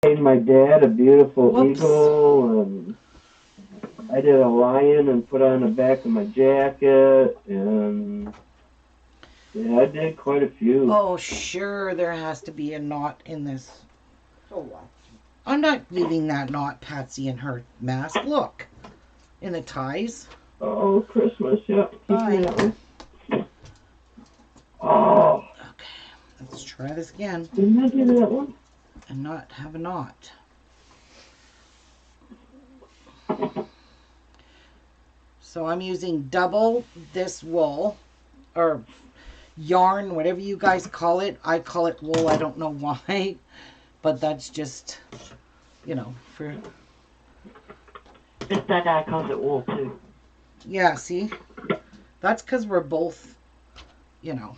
I made my dad a beautiful Whoops. eagle, and I did a lion and put on the back of my jacket, and yeah, I did quite a few. Oh, sure, there has to be a knot in this. So what? I'm not leaving that knot, Patsy, in her mask. Look, in the ties. Oh, Christmas, yep. Bye. Oh. Okay, let's try this again. Didn't I do that one? And not have a knot. So I'm using double this wool, or yarn, whatever you guys call it. I call it wool, I don't know why, but that's just, you know, for... Just that guy calls it wool, too. Yeah, see? That's because we're both, in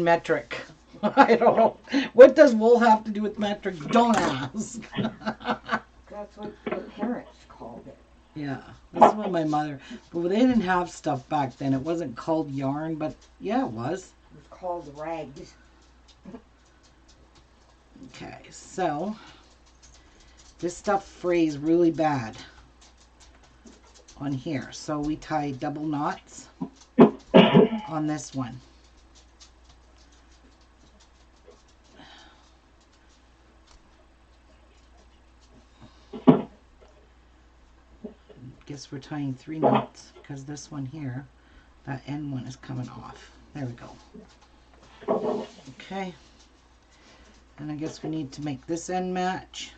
metric. I don't know. What does wool have to do with metric? Don't ask. That's what your parents called it. Yeah, that's what my mother. But they didn't have stuff back then. It wasn't called yarn, but yeah, it was. It was called rags. Okay, so this stuff frays really bad on here. So we tie double knots on this one. Guess we're tying 3 knots because this one here, that end one is coming off. There we go. Okay. And I guess we need to make this end match.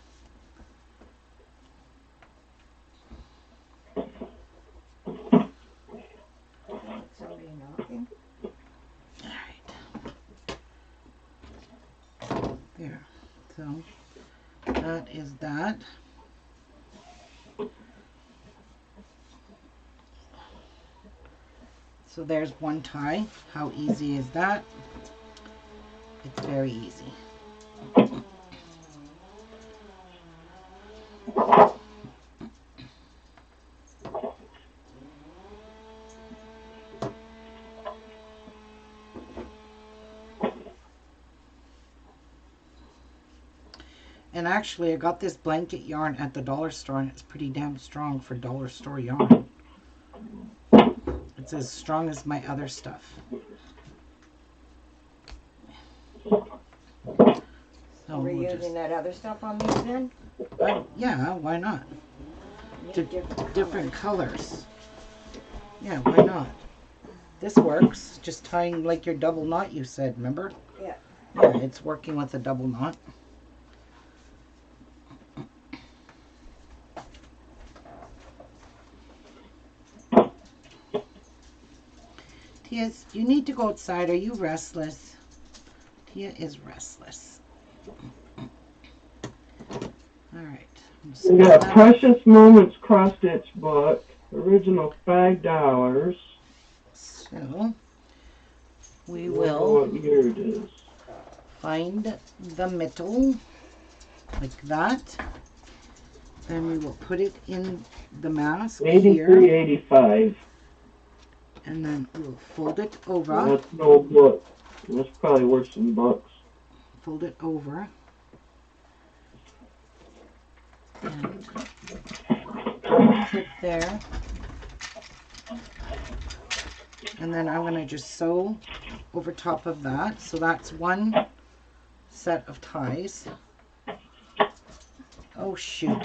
Somebody knocking. Alright. There. So that is that. So there's one tie. How easy is that? It's very easy. And actually, I got this blanket yarn at the dollar store, and it's pretty damn strong for dollar store yarn. It's as strong as my other stuff. So We're using that other stuff on these then? Yeah, why not? Different colors. Yeah, why not? This works. Just tying like your double knot you said, remember? Yeah. Yeah, it's working with a double knot. Tia, you need to go outside. Are you restless? Tia is restless. Alright. We got Precious Moments cross-stitch book, original $5. So, we will what year it is. Find the middle, like that. Then we will put it in the mask 83.85. And then we'll fold it over. That's no book. That's probably worth some bucks. Fold it over. And clip there. And then I'm going to just sew over top of that. So that's one set of ties. Oh shoot.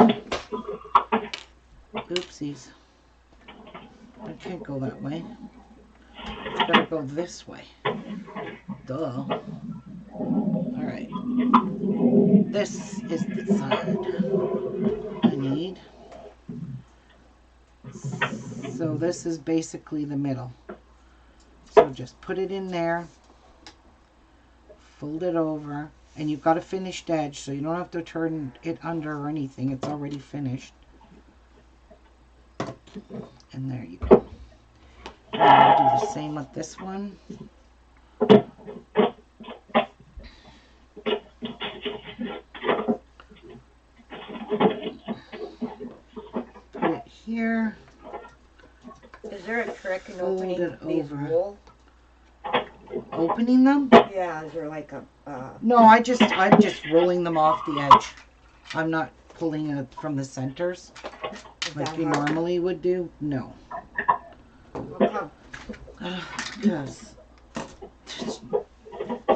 Oopsies. I can't go that way. It's got to go this way. Duh. Alright. This is the side I need. So this is basically the middle. So just put it in there. Fold it over. And you've got a finished edge, so you don't have to turn it under or anything. It's already finished. And there you go. And I'll do the same with this one. Put it here. Is there a trick in opening these wool? Opening them? Yeah, is there like a... No, I'm just rolling them off the edge. I'm not pulling it from the centers like you normally would do. No. Okay. Yes.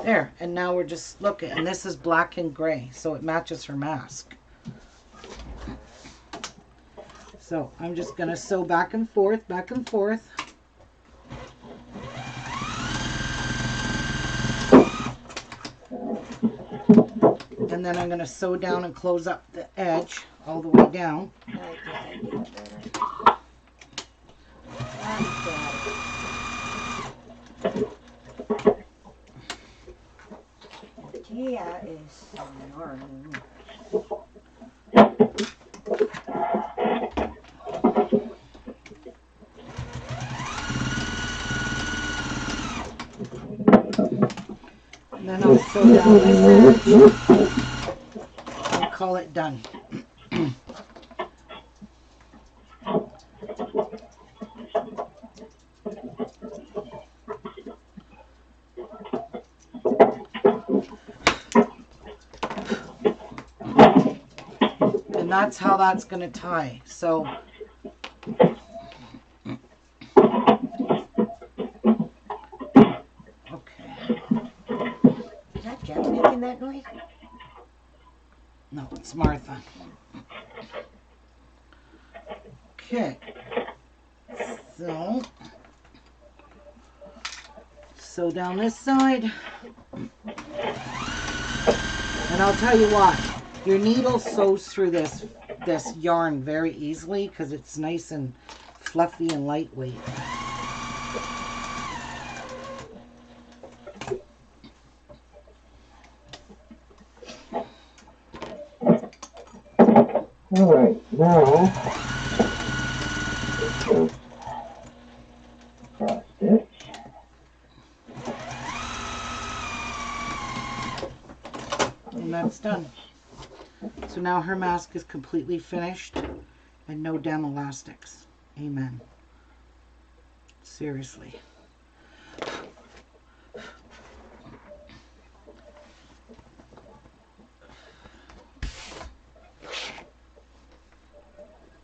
There, and now we're just looking, and this is black and gray, so it matches her mask. So I'm just going to sew back and forth, back and forth. And then I'm going to sew down and close up the edge all the way down. Tia is snoring. So down this edge, we'll call it done. And that's how that's going to tie. So Is that Jeff making that noise? no, it's Martha. Okay. So down this side. And I'll tell you what, your needle sews through this yarn very easily because it's nice and fluffy and lightweight. All right, now cross stitch. And that's done. So now her mask is completely finished and no damn elastics. Amen. Seriously.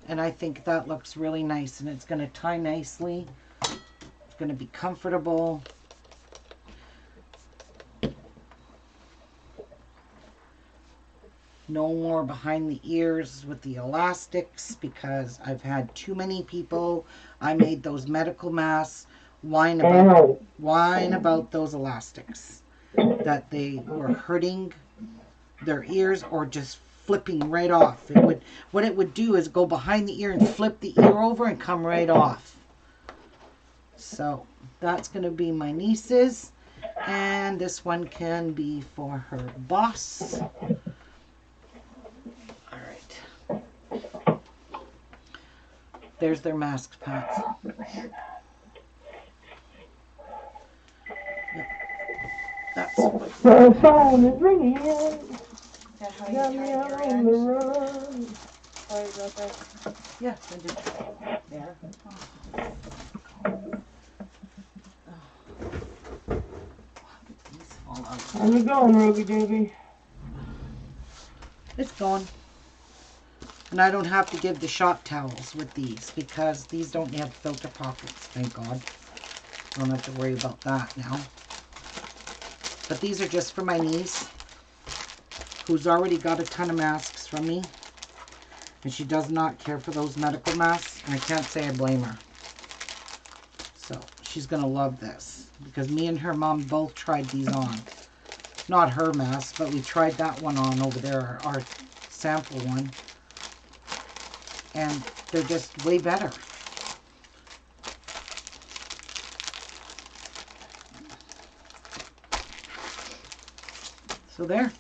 And I think that looks really nice, and it's going to tie nicely. It's going to be comfortable. No more behind the ears with the elastics because I've had too many people. I made those medical masks whine about those elastics, that they were hurting their ears or just flipping right off. What it would do is go behind the ear and flip the ear over and come right off. So that's going to be my niece's, and this one can be for her boss. All right. There's their masks, Pat. Yep. That's what. The phone is ringing. Is that how you tie your ends? Sorry about that. Yeah, I did. There. How's it going, Ruby Davy? It's going. And I don't have to give the shop towels with these because these don't have filter pockets, thank God. Don't have to worry about that now. But these are just for my niece, who's already got a ton of masks from me. And she does not care for those medical masks. And I can't say I blame her. So she's going to love this. Because me and her mom both tried these on. Not her mask, but we tried that one on over there, our sample one. And they're just way better. So there.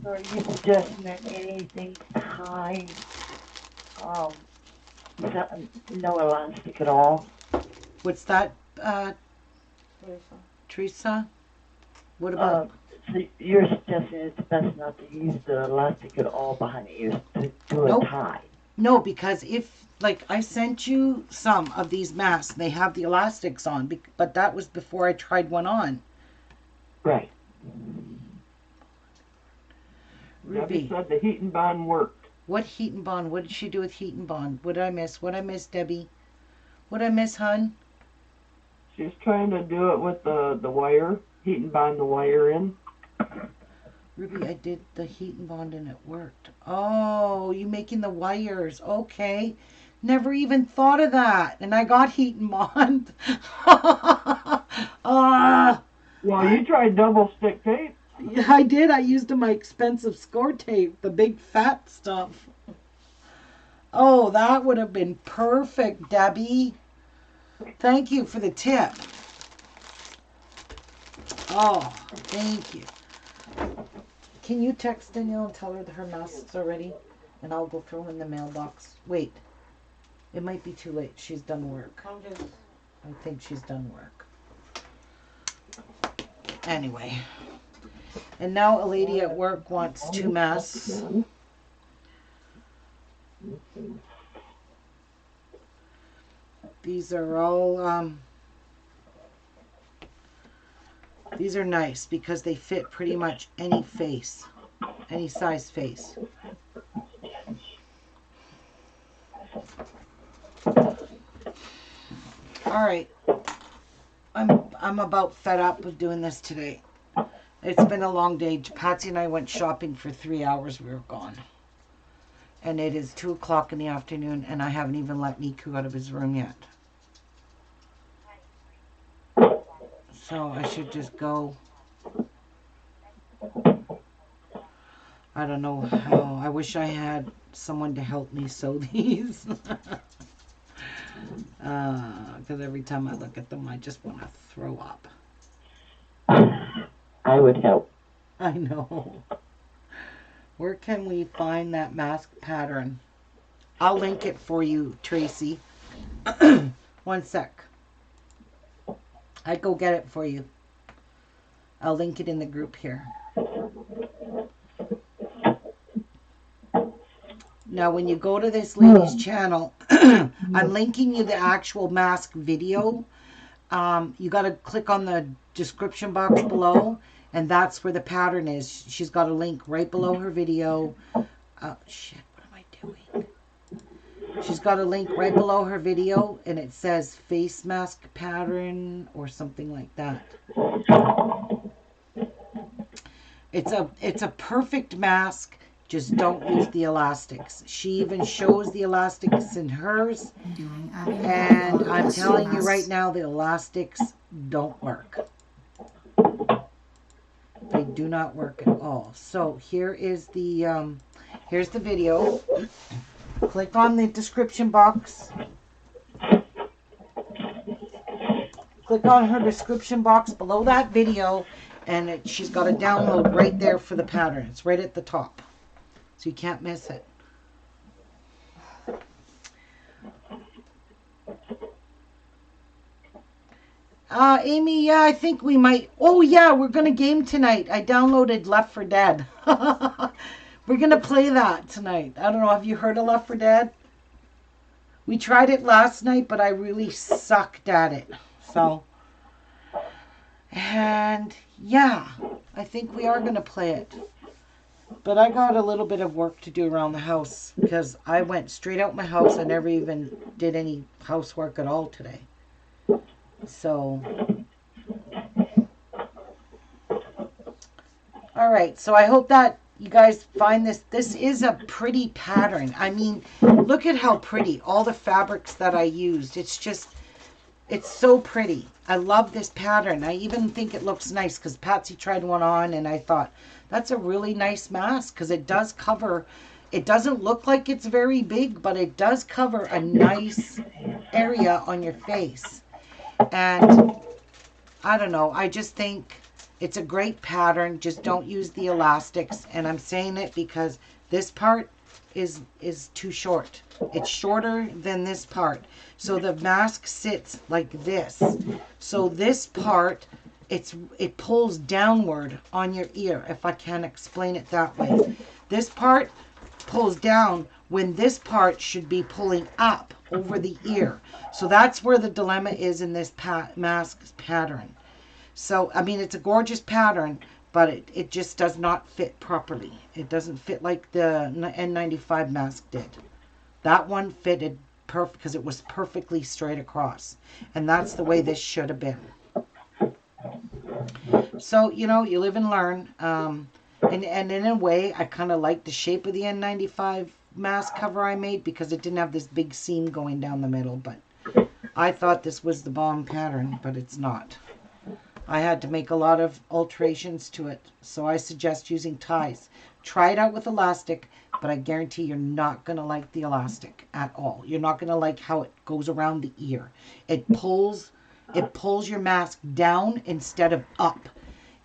So are you suggesting that anything tied, no elastic at all? What's that, Teresa? What about? So you're suggesting it's best not to use the elastic at all behind the ears to do Nope. a tie? No, because if, like, I sent you some of these masks, they have the elastics on, but that was before I tried one on. Right. Ruby. Debbie said the heat and bond worked. What heat and bond? What did she do with heat and bond? What did I miss? What did I miss, Debbie? What did I miss, hun? She's trying to do it with the wire, heat and bond the wire in. Ruby, I did the heat and bond and it worked. Oh, you making the wires. Okay. Never even thought of that. And I got heat and bond. Well, you tried double stick tape. Yeah, I did. I used my expensive score tape, the big fat stuff. Oh, that would have been perfect, Debbie. Thank you for the tip. Oh, thank you. Can you text Danielle and tell her that her masks are ready? And I'll go throw them in the mailbox. Wait. It might be too late. She's done work. I think she's done work. Anyway. And now a lady at work wants 2 masks. These are all, these are nice because they fit pretty much any face, any size face. All right, I'm about fed up with doing this today. It's been a long day. Patsy and I went shopping for 3 hours. We were gone. And it is 2 o'clock in the afternoon, and I haven't even let Niku out of his room yet. So I should just go. I don't know how. I wish I had someone to help me sew these. Because every time I look at them, I just want to throw up. I would help. I know. Where can we find that mask pattern? I'll link it for you, Tracy. 1 sec. I go get it for you. I'll link it in the group here. Now, when you go to this lady's channel, I'm linking you the actual mask video. You got to click on the description box below, and that's where the pattern is. She's got a link right below her video. Shit, what am I doing? She's got a link right below her video, and it says face mask pattern or something like that. It's a perfect mask. Just don't use the elastics. She even shows the elastics in hers. And I'm telling you right now, the elastics don't work. They do not work at all. So here is the here's the video. Click on the description box. Click on her description box below that video, and she's got a download right there for the pattern. It's right at the top. So you can't miss it. Amy, yeah, I think we might. Oh, yeah, we're going to game tonight. I downloaded Left 4 Dead. We're going to play that tonight. I don't know. Have you heard of Left 4 Dead? We tried it last night, but I really sucked at it. So, and yeah, I think we are going to play it. But I got a little bit of work to do around the house because I went straight out my house. I never even did any housework at all today. So, all right. So I hope that you guys find this. This is a pretty pattern. I mean, look at how pretty. All the fabrics that I used. It's just, it's so pretty. I love this pattern. I even think it looks nice because Patsy tried one on and I thought, that's a really nice mask because it does cover, it doesn't look like it's very big, but it does cover a nice area on your face. And I don't know, I just think it's a great pattern. Just don't use the elastics. And I'm saying it because this part is too short. It's shorter than this part. So the mask sits like this. So this part, it pulls downward on your ear, if I can explain it that way. This part pulls down when this part should be pulling up over the ear. So that's where the dilemma is in this mask pattern. So, I mean, it's a gorgeous pattern, but it just does not fit properly. It doesn't fit like the N95 mask did. That one fitted perfect because it was perfectly straight across. And that's the way this should have been. So, you know, you live and learn. And in a way, I kind of like the shape of the N95 mask cover I made because it didn't have this big seam going down the middle. But I thought this was the bomb pattern, but it's not. I had to make a lot of alterations to it. So I suggest using ties. Try it out with elastic, but I guarantee you're not going to like the elastic at all. You're not going to like how it goes around the ear. It pulls your mask down instead of up.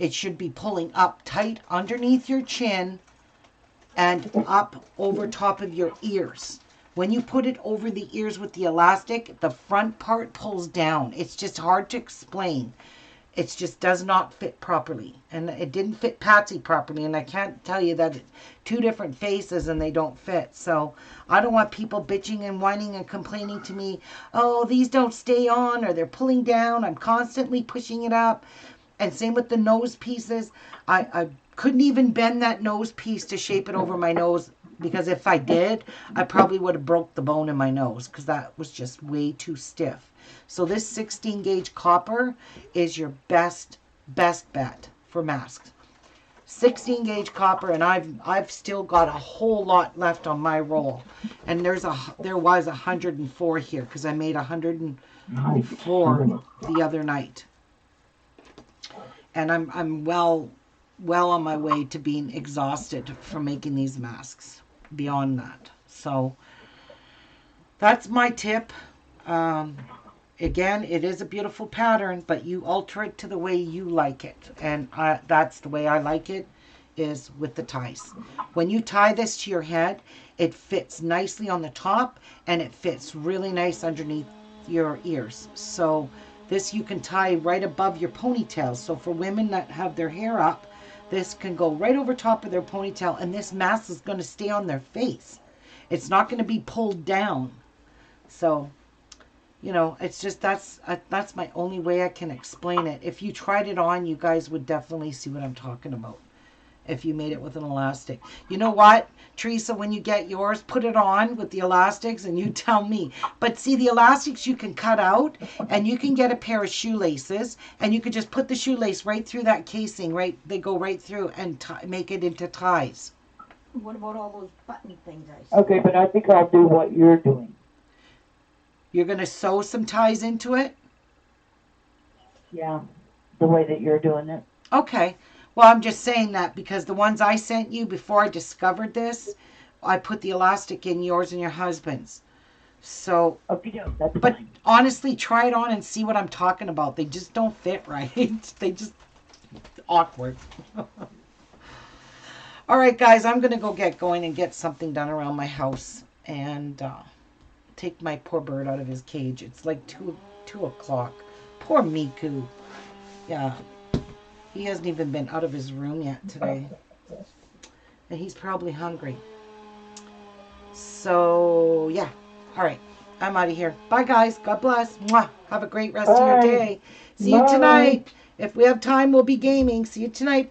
It should be pulling up tight underneath your chin and up over top of your ears. When you put it over the ears with the elastic, the front part pulls down. It's just hard to explain. It just does not fit properly. And it didn't fit Patsy properly. And I can't tell you that it's two different faces and they don't fit. So I don't want people bitching and whining and complaining to me, oh, these don't stay on or they're pulling down. I'm constantly pushing it up. And same with the nose pieces. I couldn't even bend that nose piece to shape it over my nose, because if I did, I probably would have broke the bone in my nose, because that was just way too stiff. So this 16 gauge copper is your best bet for masks. 16 gauge copper, and I've still got a whole lot left on my roll. And there was 104 here, because I made 104 the other night. And I'm well on my way to being exhausted from making these masks. Beyond that, so that's my tip. Again, it is a beautiful pattern, but you alter it to the way you like it, and that's the way I like it, is with the ties. When you tie this to your head, it fits nicely on the top, and it fits really nice underneath your ears. So this you can tie right above your ponytail. So for women that have their hair up, this can go right over top of their ponytail, and this mask is going to stay on their face. It's not going to be pulled down. So, you know, it's just that's my only way I can explain it. If you tried it on, you guys would definitely see what I'm talking about. If you made it with an elastic. You know what, Teresa, when you get yours, put it on with the elastics and you tell me. But see, the elastics you can cut out, and you can get a pair of shoelaces, and you could just put the shoelace right through that casing, right? They go right through and make it into ties. What about all those button things I saw? Okay, but I think I'll do what you're doing. You're going to sew some ties into it? Yeah, the way that you're doing it. Okay. Well, I'm just saying that because the ones I sent you before I discovered this, I put the elastic in yours and your husband's. So, okay, that's but fine. Honestly, try it on and see what I'm talking about. They just don't fit right. They just awkward. All right, guys, I'm going to go get going and get something done around my house and take my poor bird out of his cage. It's like 2 o'clock. Poor Miku. Yeah. He hasn't even been out of his room yet today. And he's probably hungry. So, yeah. All right. I'm out of here. Bye, guys. God bless. Mwah. Have a great rest of your day. See you tonight. If we have time, we'll be gaming. See you tonight. Bye.